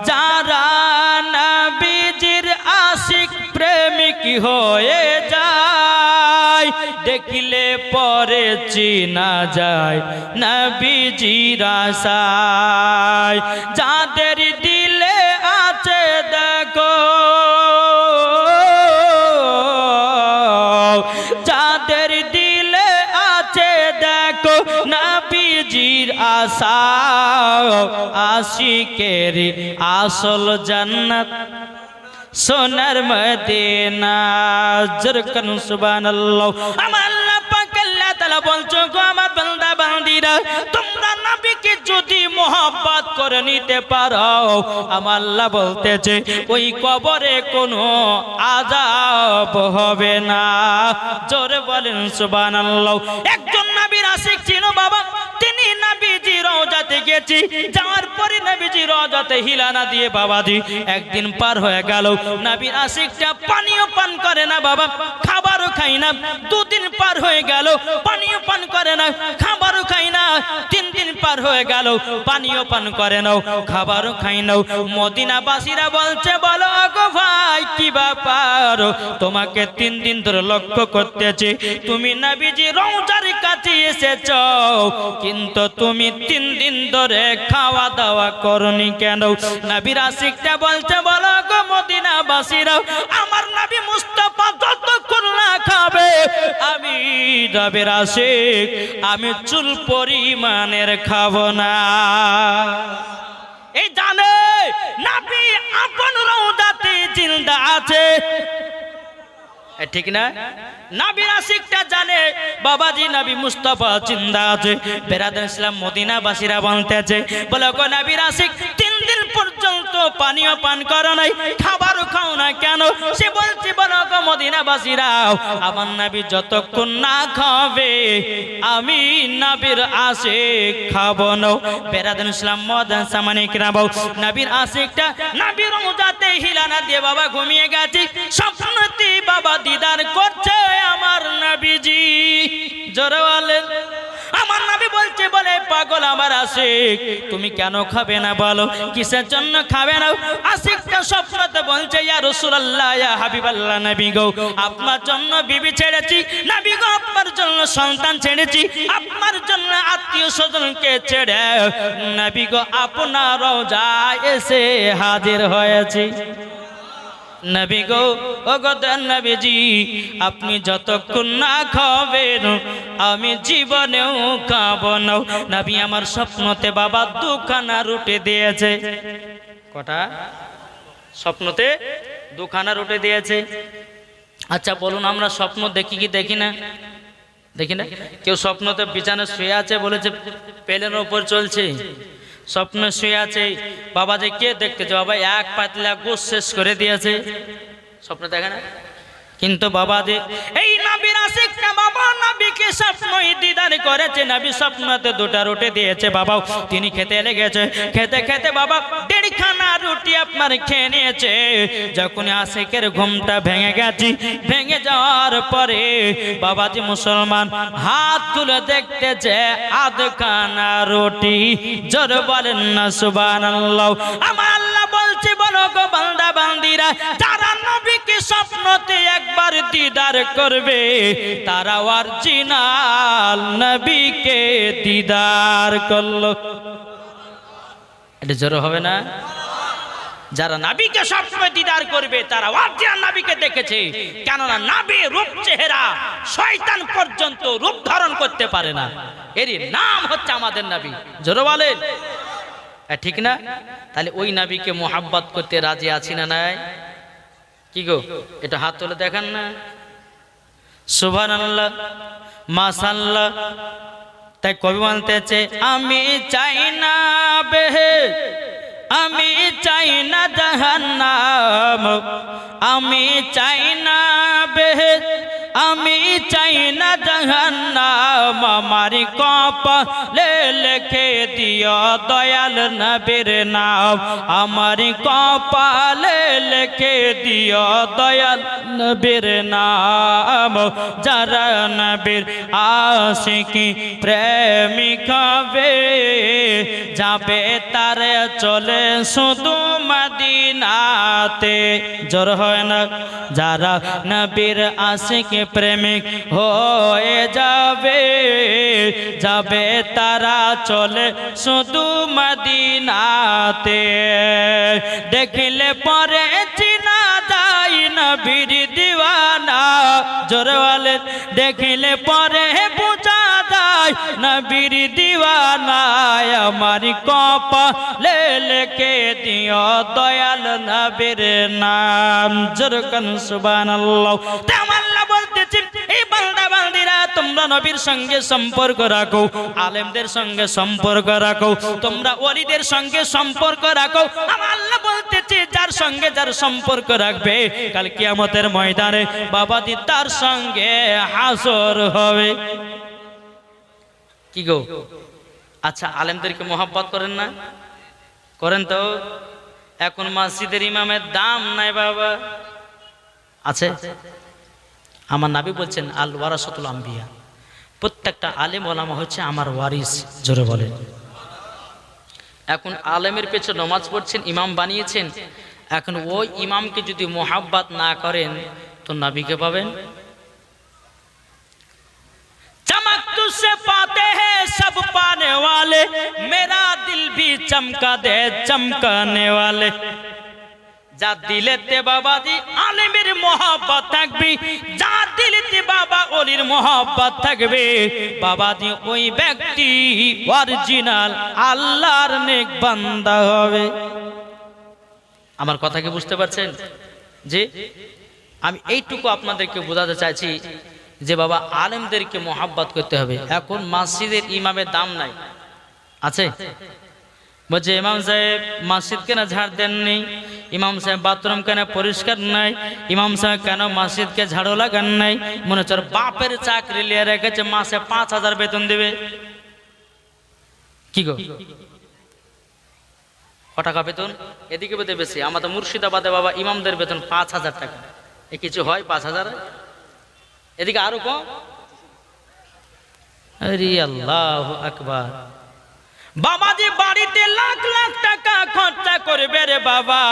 যারা নবীজির আশিক প্রেমিক হয়ে যায়, দেখলে পরে চিনা যায় নবীজির আশায়। যাদের দিলে আছে দেখো, যাদের দিলে আছে দেখো নবীজির আশা। আশিকেরি আসল জান্নাত সোনার মদিনা। জরকান সুবহানাল্লাহ। আমার আল্লাহ পাক আল্লাহ তাআলা বলছো গো আমার বান্দা বান্দীরা, তোমরা নবীকে যদি মোহাব্বত করে নিতে পারো, আমার আল্লাহ বলতেছে ওই কবরে কোনো আযাব হবে না। জোরে বলেন সুবহানাল্লাহ। একজন নবীর আশিক ছিল বাবা, তিনি নবীজি রওজাতে গেছি, যাওয়ার পরে নবীজি রওজাতে হিলানা দিয়ে বাবাজি একদিন পার হয়ে গেল। নবীর আশিকটা পানিও পান করে না বাবা, খাবারও খায় না। 2 দিন পার হয়ে গেল, পানিও পান করে না, খাবারও খায় না। 3 দিন পার হয়ে গেল, পানিও পান করে না, খাবারও খায় না। মদিনাবাসীরা বলছে বলো গো ভাই কি ব্যাপার, তোমাকে 3 দিন ধরে লক্ষ্য করতেছি, তুমি নবীজি রওজার কাছে এসেছো, কিন্তু তুমি 3 দিন ধরে খাওয়া দাওয়া করনি কেন? নবীর আশিকটা বলছে বলো গো মদিনাবাসীরা, আমার নবী মুস্তাফা যতক্ষণ না খাবে আমি নবীর আশিক, আমি চুল পরিমাণের খাবো না। এই জানে নবী আপন রওজাতে জিন্দা আছে, ঠিক না? নবীর আশিকটা জানে বাবাজি নবী মুস্তাফা জিন্দা আছে। বেরাদার ইসলাম মদিনাবাসীরা বলতেছে বলে গো নবীর আশিক 3 দিন পর্যন্ত পানিও পান করো নাই, খাবারও খাও না কেন? সে বলছে বলো গো মদিনাবাসীরাও আমার নবী যতক্ষণ না খাবে আমি নবীর আশিক খাবো না। বেরাদান ইসলাম মদান সামানিক রাবাও নবীর আশিকটা নবীর রওজাতে হিলানা দিয়ে বাবা ঘুমিয়ে গেছে। স্বপ্নতে বাবা দিদার করছে আমার নবীজি। জোরে বলেন। আমার নবী বলছে বলে পাগল আমার আশিক তুমি কেন খাবে না বলো, কিসের জন্য খাবে না? আশিকটা স্বপ্নতে বলছে ইয়া রাসূলুল্লাহ ইয়া হাবিবাল্লাহ নবী গো আপনার জন্য বিবি ছেড়েছি, নবী গো আপনার জন্য সন্তান ছেড়েছি, আপনার জন্য আত্মীয় স্বজনকে ছেড়ে নবী গো আপনার রওজায় এসে হাজির হয়েছি। নবী গো ও গো নবীজি আপনি যতক্ষণ না খাবেন আমি জীবনেও খাবো না। নবী আমার স্বপ্নতে বাবা দুখানা রুটি দিয়েছে। কটা? স্বপ্নতে দুখানা রুটি দিয়েছে। আচ্ছা বলুন আমরা স্বপ্ন দেখি কি দেখি না? দেখি না? কেউ স্বপ্নতে বিছানায় শুয়ে আছে বলেছে প্লেনের উপর চলছে, স্বপ্ন শুয়ে আছে বাবা যে কে দেখতেছে, বাবা এক পাতলা গোশ শেষ করে দিয়েছে। স্বপ্ন দেখে না? কিন্তু বাবা যে এই নবীর আশিকটা বাবা নবীকে স্বপ্নই দিদার করেছে, নবী স্বপ্নতে দুটা রুটি দিয়েছে বাবা, তিনি খেতে লেগেছে। খেতে খেতে বাবা দেড়খানা রুটি আপনার খেয়ে নিয়েছে। যখন আশিকের ঘুমটা ভেঙে গেছে, ভেঙে যাওয়ার পরে বাবাজি মুসলমান হাত তুলে দেখতেছে আধখানা রুটি। জোর বলেন না সুবহানাল্লাহ। আমার আল্লাহ বলছে বলো গো বান্দা বান্দিরা যারা নবীকে স্বপ্নতে একবার দিদার করবে তারা অরিজিনাল নবীকে দিদার করলো। এটা জোর হবে না? যারা নবীকে স্বপ্নে দিদার করবে তারা অরিজিনাল নবীকে দেখেছে। কেননা নবী রূপ চেহারা শয়তান পর্যন্ত রূপ ধারণ করতে পারে না, এরই নাম হচ্ছে আমাদের নবী। জোর বলেন ঠিক না? তাহলে ওই নবীকে মোহাব্বত করতে রাজি আছি না নাই? কি গো এটা হাত তুলে দেখান না। সুবহানাল্লাহ মাশাআল্লাহ। তাই কবি বলতেছে আমি চাই না বেহেশত, আমি চাই না জাহান্নাম, আমি চাই না বেহেশত, আমি চাই না জাহান্নাম, আমার কপালে লিখে দিও দয়াল নবীর নাম, আমার কপালে লিখে দিও দয়াল নবীর নাম। যারা নবীর আশিকি প্রেমিক হবে যাবে তারে চলে শুধু মদিনাতে। জোর হয় না? যারা নবীর আশিকি প্রেমিক হয়ে যাবে যাবে তারা চলে শুধু মদিনাতে। দেখলে পরে চিনা যায় নবীর দিওয়ানা। জোরে বলেন দেখলে পরে বুঝা যায় নবীর দিওয়ানা, আমার কপালে লিখে দিও দয়াল নবীর নাম। জোরে কোন সুবহানাল্লাহ। আল্লাহ বলতেছেন এই বান্দা বান্দিরা তোমরা নবীর সঙ্গে সম্পর্ক রাখো, আলেমদের সঙ্গে সম্পর্ক রাখো, তোমরা ওলিদের সঙ্গে সম্পর্ক রাখো। আমার আল্লাহ বলতেছে যার সঙ্গে যার সম্পর্ক রাখবে কাল কিয়ামতের ময়দানে বাবাজি তার সঙ্গে হাসর হবে। কি গো আচ্ছা আলেমদেরকে মোহাব্বত করেন না? করেন তো? এখন মসজিদের ইমামের দাম নাই বাবা, আছে? আমার নবী বলছেন আল ওয়ারাসাতুল আম্বিয়া, প্রত্যেকটা আলেম ওলামা হচ্ছে আমার ওয়ারিস। জোরে বলেন। এখন আলেমের পেছনে নামাজ পড়ছেন, ইমাম বানিয়েছেন, এখন ওই ইমামকে যদি মোহাব্বত না করেন তো নবীকে পাবেন? चमक तुझसे पाते हैं सब पाने वाले, मेरा दिल भी चमका दे चमकाने वाले। যা দিলেতে বাবাজি আলেমের মোহাব্বত থাকবে, যা দিলেতে বাবা ওলির মোহাব্বত থাকবে বাবাজি ওই ব্যক্তি অরিজিনাল আল্লাহর নেক বান্দা হবে। আমার কথা কি বুঝতে পারছেন? যে আমি এইটুকু আপনাদেরকে বোঝাতে চাইছি যে বাবা আলেমদেরকে মোহাব্বত করতে হবে। এখন মসজিদের ইমামের দাম নাই, আছে? বলছে ইমাম সাহেব মসজিদ কেন ঝাড় দেননি, ইমাম সাহেব বাথরুম কেন পরিষ্কার নাই, ইমাম সাহেব কেন মসজিদকে ঝাড়ু লাগান নাই। মনে হচ্ছে বাপের চাকরি নিয়ে রেখেছে, মাসে 5,000 বেতন দেবে। কি গো ক টাকা বেতন? এদিকে বেতন বেশি। আমাদের মুর্শিদাবাদে বাবা ইমামদের বেতন 5,000 টাকা। এ কিছু হয় 5,000? এদিকে আরো কম। আরে আল্লাহু আকবার। বাবাজি বাড়িতে লাখ লাখ টাকা খরচা করবে রে বাবা,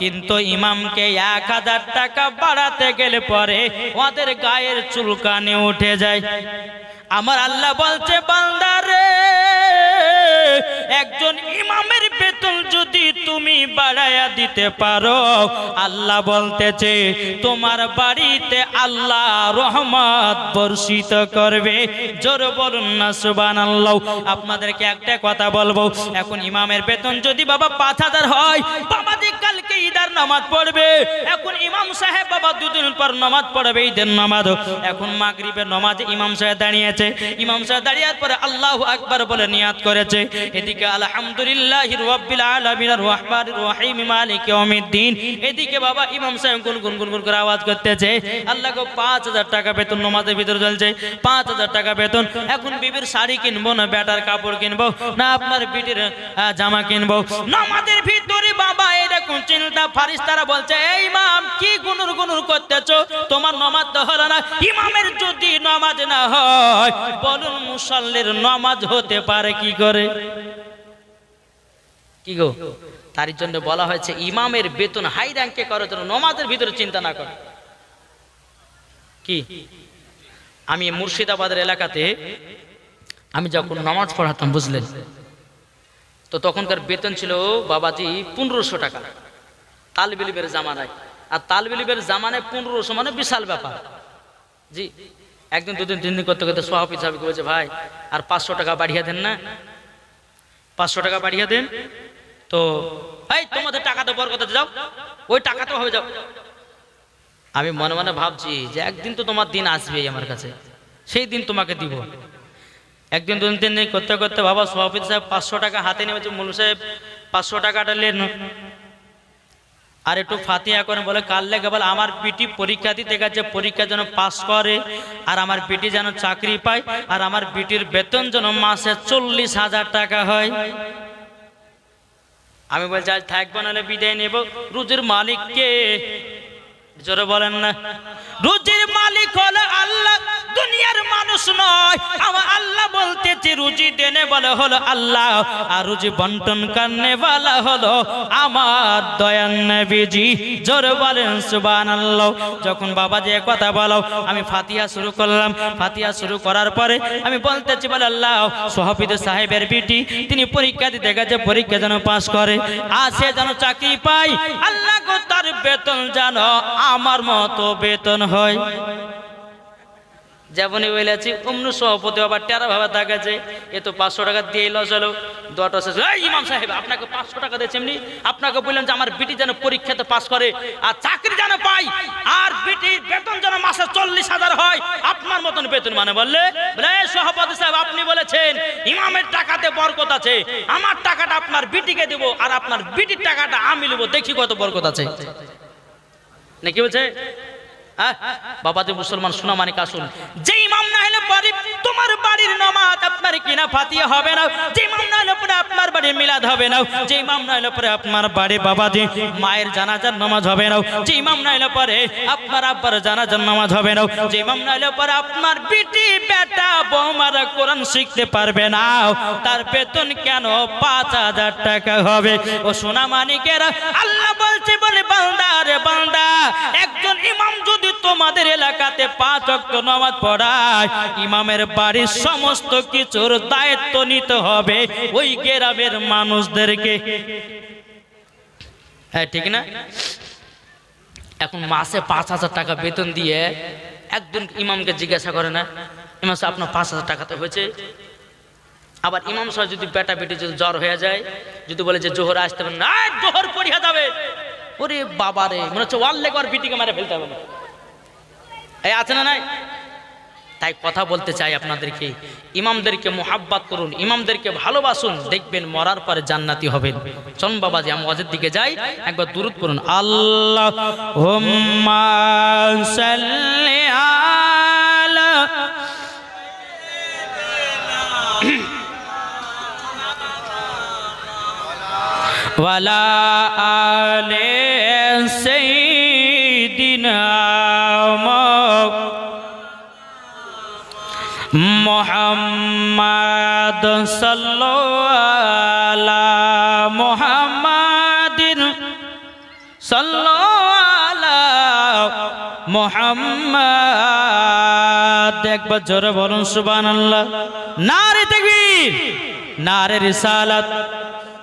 কিন্তু ইমামকে 1,000 টাকা বাড়াতে গেলে পরে ওদের গায়ের চুলকানি উঠে যায়। আমার আল্লাহ বলছে বান্দা রে, একজন ইমামের বেতন যদি তুমি বাড়ায়া দিতে পারো, আল্লাহ বলতেছে তোমার বাড়িতে আল্লাহ রহমত বর্ষিত করবে। জোর বলুন না সুবহানাল্লাহ। আপনাদেরকে একটা কথা বলবো, এখন ইমামের বেতন যদি বাবা 5,000 হয়, বাবা যে কালকে ঈদের নামাজ পড়বে, এখন ইমাম সাহেব বাবা 2 দিন পর নামাজ পড়বে ঈদের নামাজ। এখন মাগরিবের নামাজে ইমাম সাহেব দাঁড়িয়েছে, ইমাম সাহেব দাঁড়িয়ে পরে আল্লাহু আকবার বলে নিয়াত করেছে। এদিকে আলহামদুলিল্লাহি রাব্বিল আলামিন আর রহমানির রহিম মালিক ইয়াউমিদ্দিন, এদিকে বাবা ইমাম সাহেব গুনগুন গুনগুন করে আওয়াজ করতেছে আল্লাহ গো 5,000 টাকা বেতন নামাজের ভিতরে চলছে, 5,000 টাকা বেতন। এখন বিবির শাড়ি কিনবো না বেটার কাপড় কিনবো না আপনার বিটির জামা কিনবো? নামাজের ভিতরে বাবা এরকম চিন্তা। ফারিস্তারা বলছে এই ইমাম কি গুনুর গুনুর করতেছো, তোমার নামাজ তো হলো না। ইমামের যদি নামাজ না হয়, বলুন মুসল্লির নামাজ হতে পারে কি করে? কি গো, তার জন্য বলা হয়েছে ইমামের বেতন হাই র্যাঙ্কে করার জন্য নামাজের ভিতরে চিন্তা না করে। কি আমি মুর্শিদাবাদের এলাকাতে আমি যখন নামাজ পড়াতাম বুঝলেন, তো তখনকার বেতন ছিল বাবাজি 1500 টাকা তালবিলিবের জামানায়। আর তালবিলিবের জামানায় 1500 মানে বিশাল ব্যাপার। জি, একদিন 2 দিন 3 দিন করতে করতে সভাপতি সাহেব বলেছে ভাই আর 500 টাকা বাড়িয়ে দেন না, 500 টাকা বাড়িয়ে দেন। তো এই তোমাদের টাকা তো বরকত যাও, ওই টাকা তো হয়ে যাও। আমি মনে মনে ভাবছি যে একদিন তো তোমার দিন আসবেই আমার কাছে, সেই দিন তোমাকে দিব। একদিন 2 দিন 3 দিন করতে করতে বাবা সভাপতি সাহেব 500 টাকা হাতে নিয়েছে। মুলু সাহেব 500 টাকাটা নেন আর একটু ফাতিহা করেন। বলে কাল লেগে বলে আমার বিটি পরীক্ষা দিতে গেছে, পরীক্ষা যেন পাস করে আর আমার বিটি যেন চাকরি পায় আর আমার বিটির বেতন যেন মাসে 40,000 টাকা হয়। আমি বলছি আজ থাকবো নাহলে বিদায় নেব। রুজির মালিক কে? জোরে বলেন না। রুজির মালিক হলো আল্লাহ, দুনিয়ার মানুষ নয়। আমার আল্লাহ বলতেছে রুজি দেনে বলে হলো আল্লাহ, আর রুজি বন্টন করনে वाला হলো আমার দয়ার নবীজি। জোরে বলেন সুবহানাল্লাহ। যখন বাবা যে কথা বলো, আমি ফাতিহা শুরু করলাম। ফাতিহা শুরু করার পরে আমি বলতেছি বলে আল্লাহ সভাপতি সাহেবের বিটি তিনি পরীক্ষা দিতে গেছে, পরীক্ষা যেন পাস করে আর সে যেন চাকরি পায়। আল্লাহ গো তার বেতন যেন আমার মতো বেতন হয়। যেমনই বলেছি অমনি সভাপতি আবার টেরা ভাবে থাকেছে, এ তো 500 টাকা দিয়ে লস হলো। দটা শেষ, এই ইমাম সাহেব আপনাকে 500 টাকা দিয়েছি, এমনি আপনাকে বললাম যে আমার বিটি যেন পরীক্ষাতে পাস করে আর চাকরি যেন পাই আর বিটির বেতন যেন মাসে 40,000 হয়। আপনার মতন বেতন মানে বললে সভাপতি সাহেব আপনি বলেছেন ইমামের টাকাতে বরকত আছে, আমার টাকাটা আপনার বিটিকে দেব আর আপনার বিটির টাকাটা আমি নেব, দেখি কত বরকত আছে নাকি বলছে। বাবাদের মুসলমান শোনা মানে কাসুন, যে ইমাম না হলে পরে তোমার বাড়ির নামাজ আপনার কিনা ফাতিহা হবে না, যে ইমাম না হলে পরে আপনার বাড়ির মিলাদ হবে না, যে ইমাম না হলে পরে আপনার বাড়ি বাবাজি মায়ের জানাজার নামাজ হবে না, যে ইমাম না হলে পরে আপনার আব্বার জানাজার নামাজ হবে না, যে ইমাম না হলে পরে আপনার বিটি বেটা বৌমারা কোরআন শিখতে পারবে না, তার বেতন কেন 5,000 টাকা হবে? ও সোনা মানিকেরা আল্লাহ বলছে বলে বান্দা রে বান্দা, একজন ইমাম যদি তোমাদের এলাকাতে 5 ওয়াক্ত নামাজ পড়ায়, ইমামের বাড়ির সমস্ত কিছুর দায়িত্ব নিতে হবে ওই গ্রামের মানুষদেরকে। হ্যাঁ ঠিক না? এখন মাসে 5,000 টাকা বেতন দিয়ে একজন ইমামকে জিজ্ঞাসা করে না ইমাম সাহেব আপনার 5,000 টাকাতে হয়েছে? আবার ইমাম সাহেব যদি বেটা বেটি যদি জ্বর হয়ে যায়, যদি বলে যে জোহর আসতে পারেন না, জোহর পড়িয়া যাবে, ওরে বাবা রে মনে হচ্ছে ওয়াল লেগে আর বিটিকে মারে ফেলতে হবে না। এই আছে না নাই? তাই কথা বলতে চাই আপনাদেরকে, ইমামদেরকে মোহাব্বত করুন, ইমামদেরকে ভালোবাসুন, দেখবেন মরার পরে জান্নাতি হবেন। চলুন বাবাজি আমি ওয়াজের দিকে যাই, একবার দুরূদ করুন। আল্লাহুম্মা সাল্লি আলা ওয়ালা আলে সাইয়্যিদিনা মুহাম্মাদ সাল্লাল্লাহু আলা মুহাম্মাদিন সাল্লাল্লাহু আলা মুহাম্মাদ। একবার জোরে বলুন সুবহানাল্লাহ। নারে তাকবীর, নারে রিসালাত।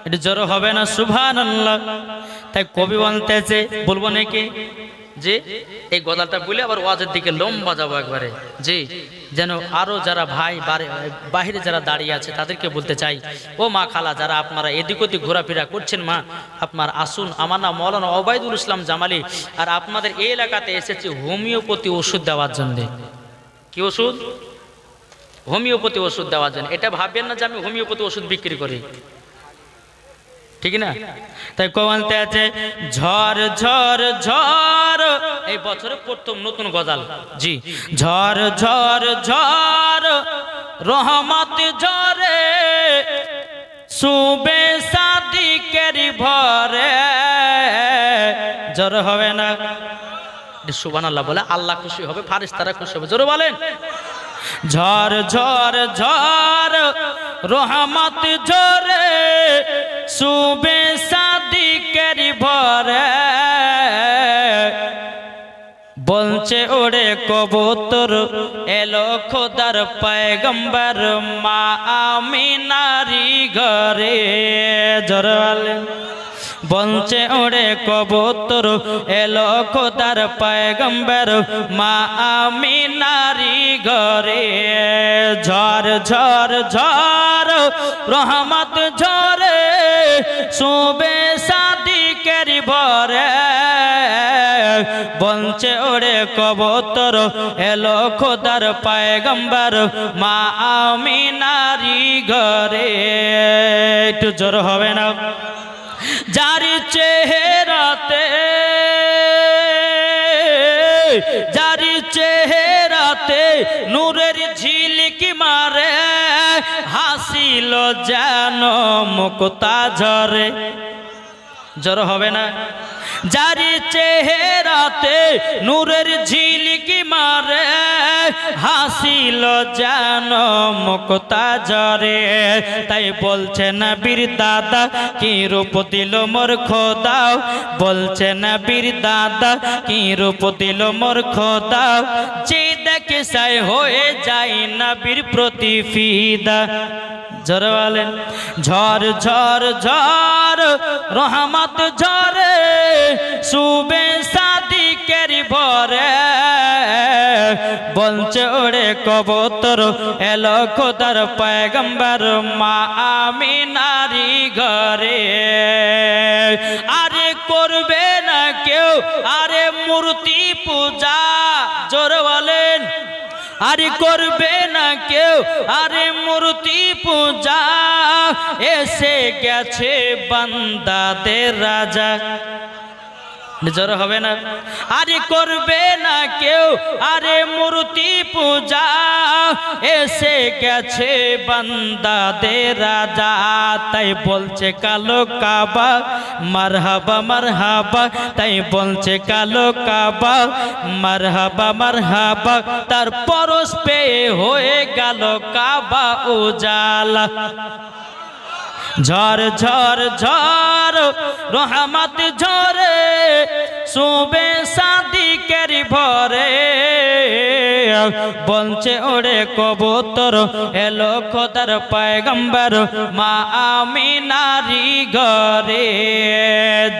এটা জোরে হবে না সুবহানাল্লাহ। তাই কবি বলতেছে, বলবো নাকি যে এই গজালটা বলে আবার ওয়াজের দিকে লম্বা যাবো একবারে, যে যেন আরো যারা ভাই বাহিরে যারা দাঁড়িয়ে আছে তাদেরকে বলতে চাই, ও মা খালা যারা আপনারা এদিক ওদিক ঘোরাফেরা করছেন, মা আপনার আসুন। আমার নাম মৌলানা ওবায়দুল ইসলাম জামালি, আর আপনাদের এই এলাকাতে এসেছি হোমিওপ্যাথি ওষুধ দেওয়ার জন্য। কি ওষুধ? হোমিওপ্যাথি ওষুধ দেওয়ার জন্য। এটা ভাববেন না যে আমি হোমিওপ্যাথি ওষুধ বিক্রি করি, ঠিক না? তাই কবলতে আছে ঝড় ঝড় ঝড়, এই বছরে প্রথম নতুন গজাল। জি, ঝড় ঝড় ঝড় রহমত ঝরে সুবে সাদিকের ভরে। ঝড় হবে না সুবহানাল্লাহ বলে আল্লাহ খুশি হবে, ফারিস্তারা খুশি হবে। জোরে বলেন ঝড় ঝড় ঝড় রহমত ঝরে সুবে সাদিকের ভরে। বলছে ওরে কবুতর এলো খোদার পয়গম্বর মা আমিনারি ঘরে। জোরে বলেন বলছে ওরে কবুতর এলো খোদার পয়গম্বর মা আমিনারি ঘরে। ঝড় ঝড় ঝড় রহমত ঝরে সুবে সাদিকের ভরে। বলছে ওরে কবুতর এলো খোদার পয়গম্বর মা আমিনারি ঘরে। একটু জোর হবে না? যার চেহারাতে, যার চেহারাতে নূরের ঝিলকি মারে হাসিল যেন মুক্তা ঝরে। জোর হবে না? যার চেহারাতে নূরের ঝিলকি মারে হাসিল যেন মুক্তা ঝরে। তাই বলছে নবীর দাদা কি রূপ দিল মোর খোদা, বলছে নবীর দাদা কি রূপ দিল মোর খোদা, যে দেখে সাই হয়ে যায় নবীর প্রতি ফিদা। জোরে বলেন ঝড় ঝড় ঝড় রহমত ঝরে সুবে সাদিকের ভরে। বলছে ওরে কবুতর এলো খোদার পয়গম্বর মা আমিনারি ঘরে। আরে করবে না কেউ আরে মূর্তি পূজা। জোরে বলেন আরে করবে না কেউ আরে মূর্তি পূজা, এসে গেছে বান্দাদের রাজা। জোর হবে না? আরে করবে না কেউ আরে মূর্তি পূজা, এসে গেছে বান্দাদের রাজা। তাই বলছে কালো কাবা মারহাবা মারহাবা, তাই বলছে কালো কাবা মারহাবা মারহাবা, তার পরশ পেয়ে হয়ে গেল কাবা উজালা। ঝড় ঝড় ঝড় রহমত ঝরে সুবে সাদিকের ভরে। বলছে ওরে কবুতর এলো খোদার পয়গম্বর মা আমিনারি ঘরে।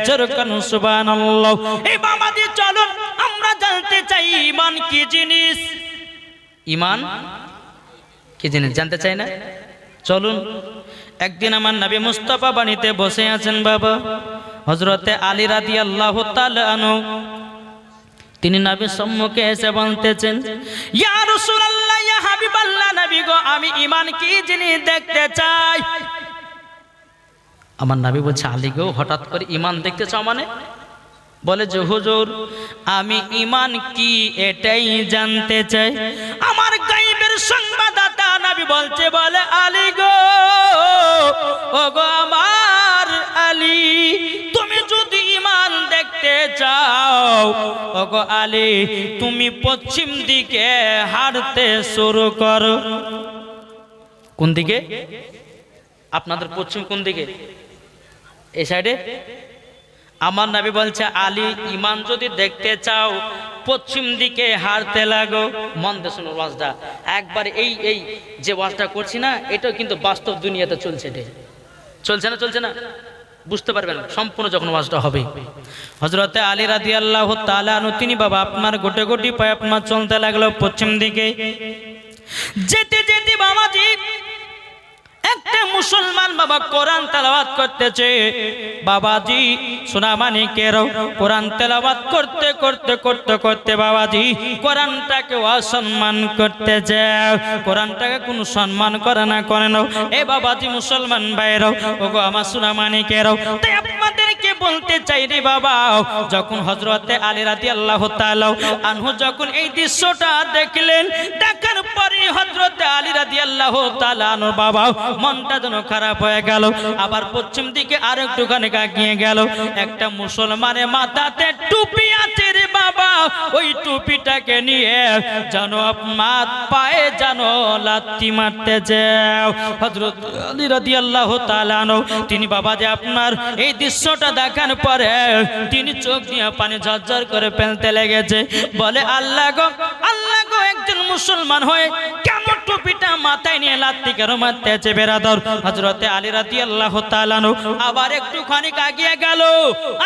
জোরে কানু সুবহানাল্লাহ। এই বাবাজি চলুন আমরা জানতে চাই ঈমান কি জিনিস। ঈমান কি জিনিস জানতে চাই না? চলুন। একদিন আমার নবী মুস্তাফা বাণীতে বসে আছেন বাবা হযরতে আলী রাদিয়াল্লাহু তাআলা আনহু। তিনি নবীর সম্মুখে এসে বলতেছেন ইয়া রাসূলুল্লাহ ইয়া হাবিবাল্লাহ নবী গো আমি ঈমান কি জিনিস দেখতে চাই। আমার নবী বলছে আলী গো হঠাৎ করে ঈমান দেখতে চাও মানে? বলে যে হুজুর আমি ঈমান কি এটাই জানতে চাই। আমার গায়বের সংবাদদাতা নবী বলছে বলে আলী গো ওগো আমার আলী তুমি যদি ঈমান দেখতে চাও ওগো আলী তুমি পশ্চিম দিকে হাঁটতে শুরু করো। কোন দিকে? আপনাদের পশ্চিম কোন দিকে? এই সাইডে। আমার নবী বলছে আলী ঈমান যদি দেখতে চাও পশ্চিম দিকে হাঁটতে লাগো। মন দিয়ে শুনো ওয়াজটা একবার। এই যে ওয়াজটা করছি না এটাও কিন্তু বাস্তব দুনিয়াতে চলছে। চলছে না বুঝতে পারবেন সম্পূর্ণ যখন ওয়াজটা হবে। হযরতে আলী রাদিয়াল্লাহু তাআলা আনহু তিনি বাবা আপনার গোটে গোটি পায়ে আপনার চলতে লাগলো পশ্চিম দিকে। যেতে যেতে বাবাজি একটা মুসলমান বাবা কোরআন তেলাওয়াত করতেছে। বাবাজি সোনা মানিকের কোরআন তেলাওয়াত করতে করতে করতে করতে বাবাজি কোরআনটাকে অসম্মান করতেছে। কোরআনটাকে কোনো সম্মান করে না এ বাবাজি মুসলমান ভাইরাও ওগো আমার সোনা মানিকের। তাই আপনাদেরকে বলতে চাই রে বাবা যখন হযরতে আলী রাদিয়াল্লাহু তাআলা আনহু যখন এই দৃশ্যটা দেখলেন দেখার পরে হযরতে আলী রাদিয়াল্লাহু তাআলা আনহু বাবা মনটা যেন খারাপ হয়ে গেল। আবার পশ্চিম দিকে আর একটুখানি এগিয়ে গেল। একটা মুসলমানের মাথাতে টুপি আছে রে বাবা ওই টুপিটাকে নিয়ে যেন আপনার পায়ে যেন লাথি মারতেছে। হযরত আলী রাদিয়াল্লাহু তাআলা আনহু তিনি বাবা যে আপনার এই দৃশ্যটা দেখার পরে তিনি চোখ দিয়ে পানি ঝরঝর করে ফেলতে লেগেছে। বলে আল্লাহ গো একজন মুসলমান হয়ে কেন টুপিটা মাথায় নিয়ে লাথি কেন মারতেছে বেরাদর। হযরতে আলী রাদিয়াল্লাহু তাআলা আনহু আবার একটুখানি এগিয়ে গেল।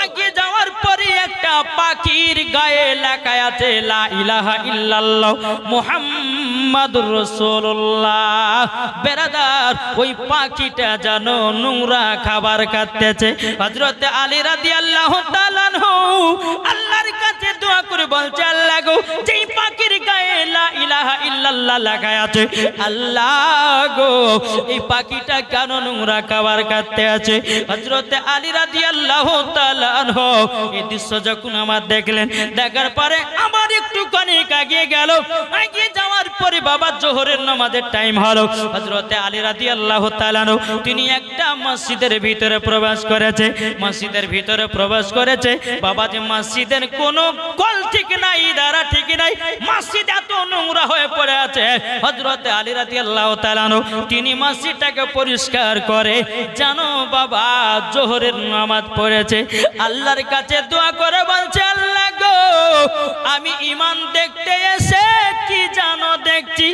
এগিয়ে যাওয়ার পরে একটা পাখির গায়ে লেখা আছে লা ইলাহা ইল্লাল্লাহ মুহাম্মাদুর রাসূলুল্লাহ। বেরাদার ওই পাখিটা যেন নোংরা খাবার খাচ্ছে। হযরতে আলী রাদিয়াল্লাহু তাআলা আনহু আল্লাহর কাছে দোয়া করে বলছে আল্লাহ গো যেই পাখির গায়ে লা ইলাহা ইল্লাল্লাহ লেখা আছে আল্লাহ গো এই পাখিটা কেন নোংরা খাবার খাতে আছে। হযরতে আলী রাদিয়াল্লাহু তাআলা আনহু এই দৃশ্য যখন আমার দেখলেন দেখার পরে আবার একটুখানি এগিয়ে গেল। এগিয়ে যাওয়ার পরে বাবা জোহরের নামাজের টাইম হলো। হযরতে আলী রাদিয়াল্লাহু তাআলা আনহু তিনি একটা মসজিদের ভিতরে প্রবেশ করেছে। মসজিদের ভিতরে প্রবেশ করেছে বাবা যে মসজিদের কোনো কল ঠিক নাই দাঁড়া ঠিক নাই মসজিদ এত নোংরা হয়ে পড়ে আছে। হযরতে আলী রাদিয়াল্লাহু তাআলা আনহু তিনি মসজিদটাকে পরিষ্কার করে জানো বাবা জোহরের নামাজ পড়েছে। আল্লাহর কাছে দোয়া করে বলছে আল্লাহ গো আমি ঈমান দেখতে এসে কি জানো দেখছি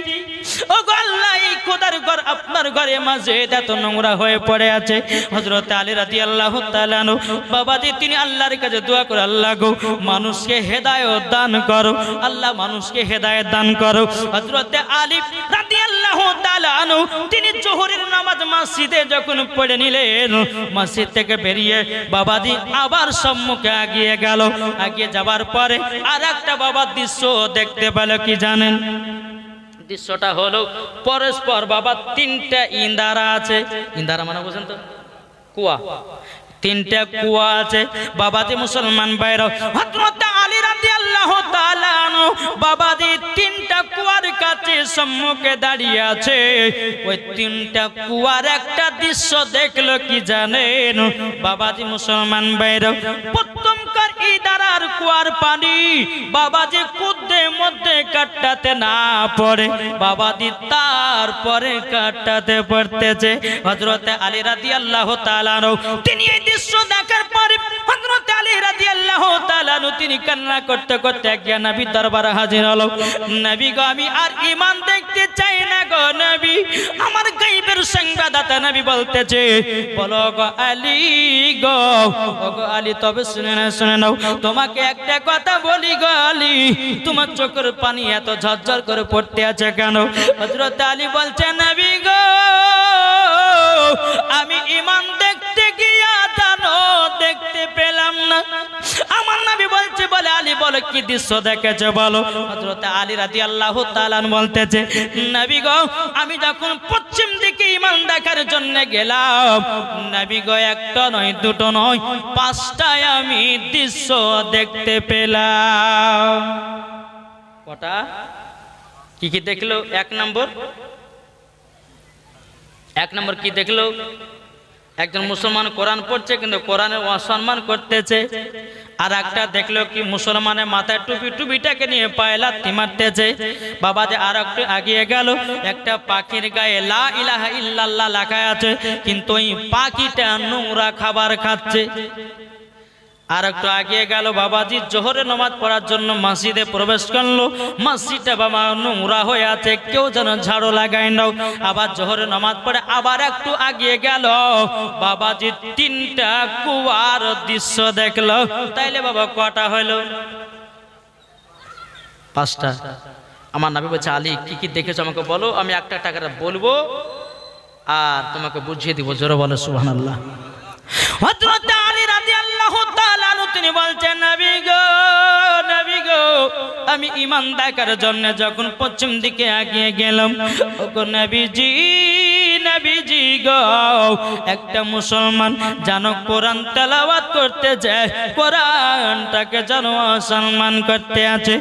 ও গো আল্লাহ এই খোদার ঘর আপনার ঘরে মসজিদ এত নোংরা হয়ে পড়ে আছে। হযরতে আলী রাদিয়াল্লাহু তাআলা আনহু বাবাজি তিনি আল্লাহর কাছে দোয়া করে আল্লাহ গো মানুষকে হেদায়েত দান করো আল্লাহ মানুষকে হেদায়েত দান করো। হযরতে আলী রাদিয়াল্লাহু তাআলা আনহু তিনি জোহরের নামাজ মসজিদে যখন পড়ে নিলেন মসজিদ থেকে বেরিয়ে বাবাজি আবার সম্মুখে এগিয়ে গেল। এগিয়ে যাবার পরে আর একটা বাবার দৃশ্য দেখতে পেল কি জানেন? দৃশ্যটা হলো পরস্পর বাবা তিনটা ইন্দারা আছে। ইন্দারা মানে বুঝেন তো কুয়া। তিনটা কুয়া আছে বাবাজি মুসলমান ভাইরা। হযরত আলী রাদিয়াল্লাহু তাআলা আনহু বাবাজি তিনটা কুয়ার কাছে সম্মুখে দাঁড়িয়ে আছে। ওই তিনটা কুয়ার একটা দৃশ্য দেখলো কি জানেন বাবাজি মুসলমান ভাইরা? প্রথমকার ইদারার কুয়ার পানি বাবাজি কুদ্দে মধ্যে কাটতে না পড়ে বাবাজি তারপরে কাটতে পড়তেছে। হযরত আলী রাদিয়াল্লাহু তাআলা আনহু তিনি এই দৃশ্য দেখার পরে হযরত আলী রাদিয়াল্লাহু তাআলা আনহু তিনি কান্না করতে করতে একজন নবীর দরবারে হাজির হলো। নবী গো আমি আর ঈমান দেখতে চাই না গো নবী। আমার গায়বের সংবাদদাতা নবী বলতেছে বলো গো আলী গো ও গো আলী তবে শুনে নাও তোমাকে একটা কথা বলি গো আলী তোমার চোখের পানি এত ঝরঝর করে পড়তে আছে কেন? হযরত আলী বলছে নবী গো আমি ঈমান দেখতে গিয়া জানো দেখতে পেলাম না। আমার নবী বলছে, বলে আলী বলো কি দৃশ্য দেখেছো বলো। হযরত আলী রাদিয়াল্লাহু তাআলা বলতেছে, নবী গো আমি যখন পশ্চিম দিকে ঈমান দেখার জন্য গেলাম, নবী গো একটা নয় দুটো নয় পাঁচটায় আমি দৃশ্য দেখতে পেলাম। কটা কি কি দেখলো? এক নম্বর কি দেখলো? একজন মুসলমান কোরআন পড়ছে কিন্তু কোরআনের অসম্মান করতেছে। আর একটা দেখলো কি মুসলমানের মাথায় টুপিটাকে নিয়ে পায়ে লাথি মারতেছে। বাবা যে আর একটু এগিয়ে গেল, একটা পাখির গায়ে লা ইলাহা ইল্লাল্লাহ লেখা আছে কিন্তু ওই পাখিটা নোংরা খাবার খাচ্ছে। আর একটু আগিয়ে গেল, বাবাজি জোহরের নামাজ পড়ার জন্য মসজিদে প্রবেশ করলো, মসজিদটা বাবা নোংরা হয়ে আছে, কেউ যেন ঝাড়ু লাগায় নাও। আবার জোহরের নামাজ পড়ে আবার একটু আগিয়ে গেল, বাবাজি তিনটা কুয়ার দৃশ্য দেখলো। তাইলে বাবা কটা হলো? পাঁচটা। আমার নবী বলছে, আলী কি কি দেখেছো আমাকে বলো, আমি একটা করে বলবো আর তোমাকে বুঝিয়ে দিব। জোরে বলো সুবহানাল্লাহ। হযরত আলী রাদিয়াল্লাহু তাআলা তিনি বলছেন, নবী গো আমি ঈমান দেখার জন্য যখন পশ্চিম দিকে এগিয়ে গেলাম, ওগো নবীজি গো একটা মুসলমান জানো কোরআন তেলাওয়াত করতে যায়, কোরআনটাকে জানো অসম্মান করতে আছে।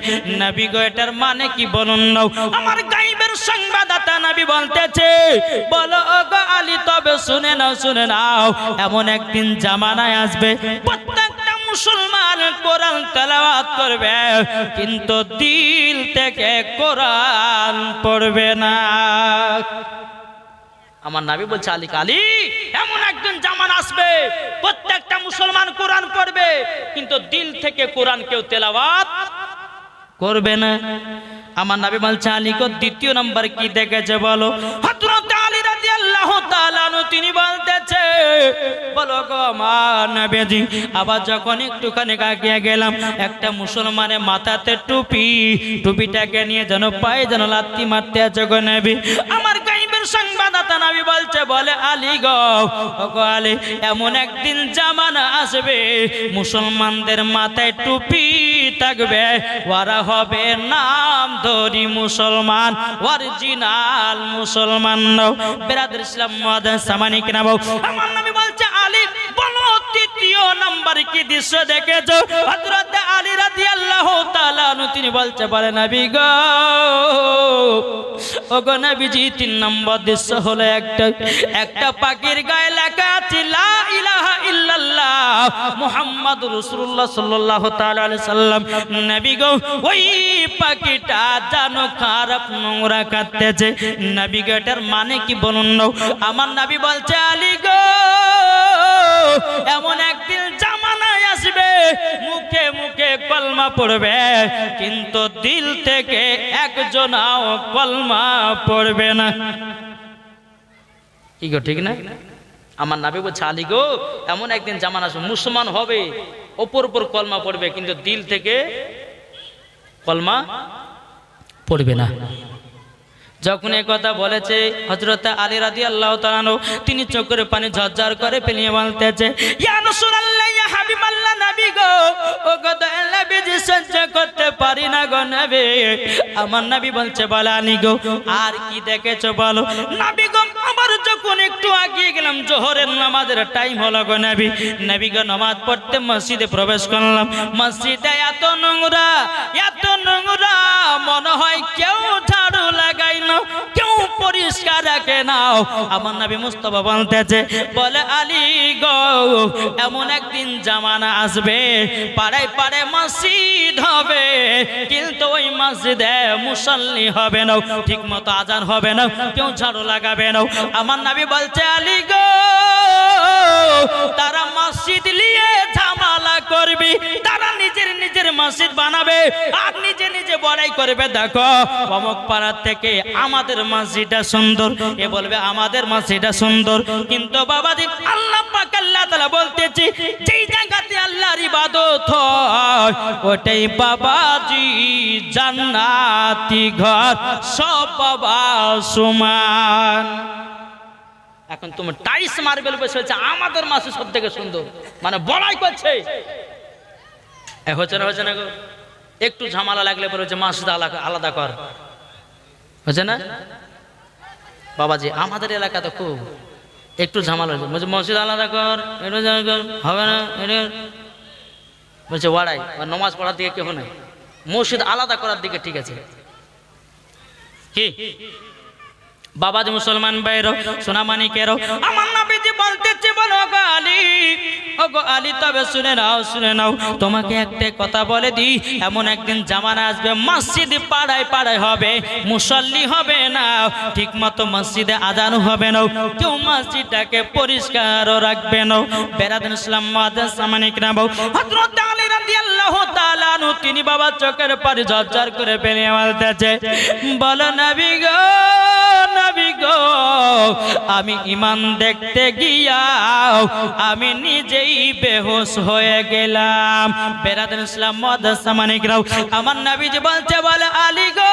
নবী গো এটার মানে কি বলুন নাও। আমার গায়বের সংবাদদাতা নবী বলতেছে, বলো ওগো আলী তবে শুনে নাও এমন একদিন জামানায় আসবে প্রত্যেকটা মুসলমান কোরআন তেলাওয়াত করবে কিন্তু দিল থেকে কোরআন পড়বে না। আমার নবী বলছে, আলী এমন একদিন জামানা আসবে প্রত্যেকটা মুসলমান কোরআন পড়বে কিন্তু দিল থেকে কোরআন কেউ তেলাওয়াত করবে না। আমার নবী বলছে, আলী কো দ্বিতীয় নাম্বার কি দেখেছে বলো। হযরত আলী রাদিয়াল্লাহু তাআলা তিনি বলতেছে, বলো গো আমার নবীজি আবার যখন একটুখানি আগিয়ে গেলাম, একটা মুসলমানের মাথাতে টুপিটাকে নিয়ে যেন পায়ে যেন লাথি মারতে আছে গো নবী। আমার গায়বের সংবাদদাতা নবী বলছে, বলে আলী গো আলী এমন একদিন জামানা আসবে মুসলমানদের মাথায় টুপি থাকবে, ওরা হবে নাম ধরি মুসলমান, অরিজিনাল মুসলমান নও। বেরাদর ইসলাম মুআদ্দাস সামানিক নাও। আমার নবী বলছে, আলী বলো তৃতীয় নাম্বার কি দৃশ্য দেখেছো। হযরত আলী রাদিয়াল্লাহু তাআলা তিনি বলছে, বলে নবী গো ওগো নবীজি তিন নম্বর দৃশ্য হলো একটা পাখির গায়ে লেখা আছে লা ইলাহা ইল্লাল্লাহ মুহাম্মাদুর রাসূলুল্লাহ সাল্লাল্লাহু তাআলা আলাইহি সাল্লাম। নবী গো ওই পাখিটা জানো খারাপ নোংরা খাচ্ছে। নবী গো এটার মানে কি বলুন নাও। আমার নবী বলছে, আলী গো এমন একদিন জামানায় আসবে মুখে মুখে কলমা পড়বে কিন্তু দিল থেকে একজনও কলমা পড়বে না। কি গো ঠিক না? আমার নবী বলছে, আলী গো এমন একদিন জামানা আসবে মুসলমান হবে উপর কলমা পড়বে কিন্তু দিল থেকে কলমা পড়বে না। যখন এই কথা বলেছে হযরত আলী রাদিয়াল্লাহু তাআলা আনহু তিনি চোখের পানি ঝরঝর করে ফেলিয়ে বলতেছে, ইয়া রাসূলুল্লাহ ইয়া হাবিবাল্লাহ নবী গো ও গো নবীজি সহ্য করতে পারি না গো নবী। আমার নবী বলছে, বলে আলী গো আর কি দেখেছো বলো। নবী গো আবার যখন একটু আগিয়ে গেলাম জোহরের নামাজের টাইম হলো গো নবী। নবী গো নামাজ পড়তে মসজিদে প্রবেশ করলাম, মসজিদে এত নোংরা মনে হয় কেউ ঝাড়ু লাগাই না, কেউ পরিষ্কার রাখে না। আমার নবী মুস্তাফা বলতেছে, বলে আলী গো এমন একদিন জামানা আসবে পাড়ায় পাড়ায় মসজিদ হবে কিন্তু ওই মসজিদে মুসল্লি হবে না, ঠিক মতো আজান হবে না, কেউ ঝাড়ু লাগাবে না। আমার নবী বলছে, আলী গো তারা মসজিদ নিয়ে ঝামেলা করবি, তারা নিজের মসজিদ বানাবে আর নিজে বড়াই করবে, দেখো অমুক পাড়া থেকে আমাদের মসজিদটা সুন্দর, এ বলবে আমাদের মসজিদটা সুন্দর। কিন্তু বাবাজি আল্লাহ পাক আল্লাহ তাআলা বলতেছি যেই জায়গাতে আল্লাহর ইবাদত হয় ওটাই বাবাজি জান্নাতি ঘর, সব বাবা সমান। এখন তুমি টাইস মার্বেল বসে হচ্ছে আমাদের মসজিদ সব থেকে সুন্দর, মানে বড়াই করছে। হচ্ছে না গো? একটু ঝামেলা লাগলে পরে হচ্ছে মসজিদ আলাদা কর, হচ্ছে না বাবাজি? আমাদের এলাকা তো খুব একটু ঝামেলা হচ্ছে, বলছে মসজিদ আলাদা কর, এটা হবে না, এটা বলছে ওয়াড়াই আর নমাজ পড়ার দিকে কেউ নাই, মসজিদ আলাদা করার দিকে ঠিক আছে। কি বাবাজি মুসলমান ভাইরো সোনামানিকেরো, আমার নবীজি বলতেছে, বলো গো আলী, ও গো আলী, তবে শুনে নাও, তোমাকে একটা কথা বলে দি, এমন একদিন জামানা আসবে মসজিদ পাড়ায় পাড়ায় হবে, মুসল্লি হবে না, ঠিক মতো মসজিদে আজান হবে না, কেউ মসজিদটাকে পরিষ্কারও রাখবে না। বেরাদিন ইসলাম মাদাস সামানিক না বউ হযরত আলী রাদিয়াল্লাহু তাআলা আনহু, তিনি বাবা চোখের পানি ঝরঝর করে ফেলে বলতেছে, বলো নবী গো, নবী গো, আমি ঈমান দেখতে গিয়া আমি নিজেই বেহুশ হয়ে গেলাম। বেরাদান ইসলাম মাদ্রাসা মানিকরাও, আমার নবীজি বলছে, বলে আলী গো,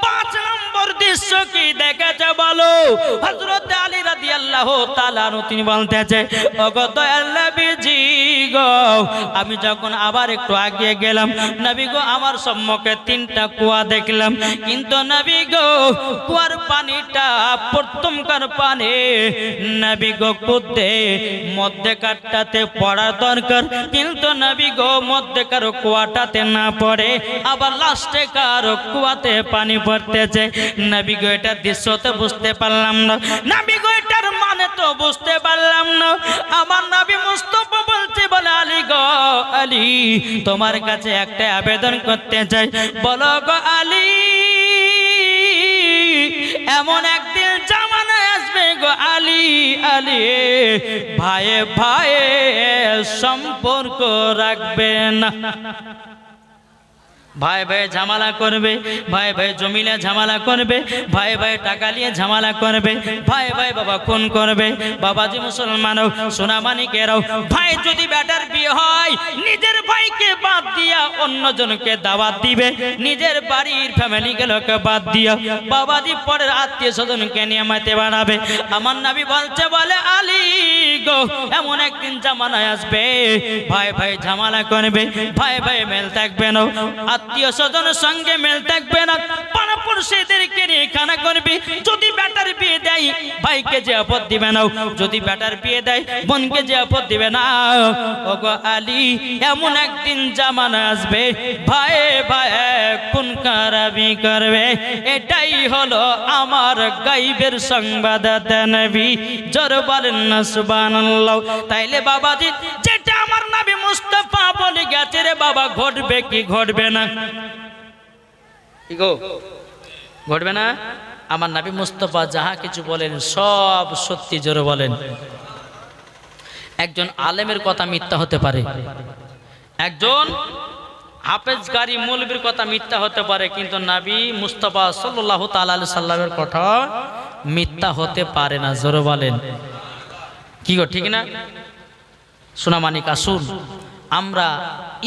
5 নম্বর দৃশ্য কি দেখেছে বলো? হযরত আলী রাদিয়াল্লাহু তাআলা আনহু তিনি বলতেছে, ওগো দয়াল নবীজি গো, আমি যখন আবার একটু আগিয়ে গেলাম নবী গো, আমার সম্মুখে 3টা কুয়া দেখলাম, কিন্তু নবী গো, কুয়ার পানিটা প্রথমকার পানি নবী গো কুদে মধ্যেকারটাতে পড়ার দরকার, কিন্তু নবী গো মধ্যেকার কুয়াটাতে না পড়ে, আবার লাস্টে কারো কুয়াতে পানি পড়তেছে। নবী গো এটার দৃশ্য তো বুঝতে পারলাম না, নবী গো এটার মানে তো বুঝতে পারলাম না। আমার নবী মুস্তাফা বলছে, বলে আলী গো, আলী, তোমার কাছে একটা আবেদন করতে চাই, বলো গো আলী, এমন একদিন জামানা আসবে গো আলী, আলী, ভাইয়ে ভাইয়ে সম্পর্ক রাখবে না, ভাই ভাই ঝামেলা করবে, ভাই ভাই জমিলে ঝামেলা করবে, ভাই ভাই টাকা নিয়ে ঝামেলা করবে, ভাই ভাই বাবা খুন করবে। বাবাজি মুসলমানও সোনামানিকেরাও, ভাই যদি বেটার বিয়ে হয় নিজের ভাইকে বাদ দিয়া অন্যজনকে দাওয়াত দিবে, নিজের বাড়ির ফ্যামিলি গুলোকে বাদ দিয়া বাবাজি পরের আত্মীয় স্বজনকে নিয়ে মাইতে বাড়াবে। আমার নবী বলছে, বলে আলী গো, এমন একদিন জামানায় আসবে ভাই ভাই ঝামেলা করবে, ভাই ভাই মেল থাকবে না, আত্মীয় স্বজনের সঙ্গে মেল থাকবে না, পাড়াপড়শিদেরকে নিয়ে খানা করবি। যদি বেটার বিয়ে দেয় ভাইকে যে আপদ দিবে না, যদি বেটার বিয়ে দেয় বোনকে যে আপদ দিবে না। ওগো আলী, এমন একদিন জামানা আসবে ভাই ভাই খুন খারাপি করবে। এটাই হলো আমার গায়বের সংবাদ নবী, জোর বলেন না সুবহানাল্লাহ। তাইলে বাবাজি, যেটা আমার নবী মুস্তাফা বলে গেছে রে বাবা, ঘটবে কি ঘটবে না? কি গো, ঘটবে না? আমার নবী মুস্তাফা যাহা কিছু বলেন সব সত্যি, জোরে বলেন। একজন আলেমের কথা মিথ্যা হতে পারে, একজন হাফেজগারি মৌলবীর কথা মিথ্যা হতে পারে, কিন্তু নবী মুস্তাফা সাল্লাল্লাহু তাআলা আলাইহি সাল্লামের কথা মিথ্যা হতে পারে না, জোরে বলেন। কি গো, ঠিক না? সোনামানিক, আসুন আমরা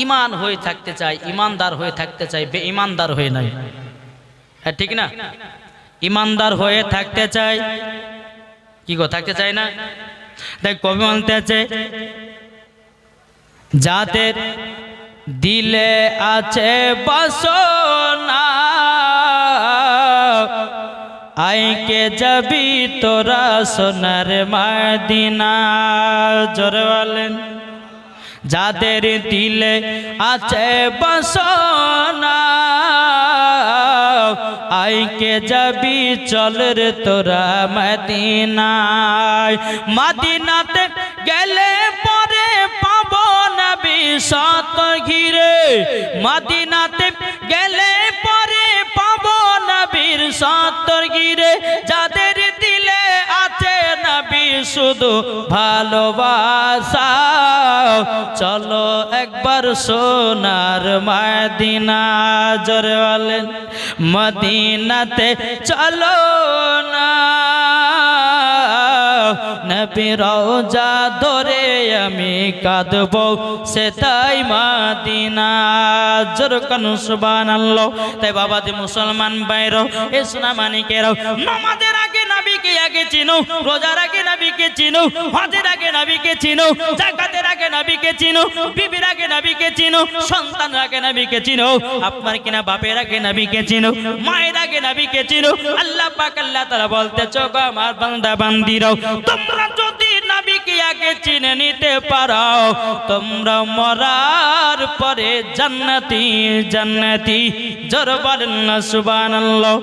ইমান হয়ে থাকতে চাই, ইমানদার হয়ে থাকতে চাই, বেঈমানদার হয়ে নাই। হ্যাঁ ঠিক না? ইমানদার হয়ে থাকতে চাই, কি গো, থাকতে চাই না? দেখ কবি বলতেছে, যাদের দিলে আছে বাসনা আইকে যাবি তোরা সোনার মদিনা, জোরে বলেন। যাদের দিলে আছে বাসনা আইকে যাবি চল রে তোরা মদিনায়, মদিনাতে গেলে পরে পাবো নবী সাত ঘিরে, মদিনাতে গেলে পরে পাবো নবীর সাত ঘিরে। যাদের দিলে আছে নবী শুধু ভালোবাসা, চলো একবার সোনার মদিনা, জোরে বলেন। মদিনাতে চলো না, নবী রওজা ধরে আমি কাঁদবো, সে তাই মদিনা, জোরে কোন সুবহানাল্লাহ। তাই বাবাজি মুসলমান ভাইরা, এ সোনামানিকেরাও, নামাজের আগে নবীকে আগে চিনো, রোজার আগে নবীকে চিনো, হজের আগে নবীকে চিনো, যাকাতের আগে নবীকে চিনো, বিবির আগে নবীকে চিনো, সন্তানের আগে নবীকে চিনো, আপনার কিনা বাপের আগে নবীকে চিনো, মায়ের আগে নবীকে চিনো। আল্লাহ পাক আল্লাহ তাআলা বলতেছে গো আমার বান্দা বান্দিরাও, তোমরা যদি নবীকে আগে চিনে নিতে পারো, তোমরা মরার পরে জান্নাতি জান্নাতি। জোর বলেন না সুবহানাল্লাহ।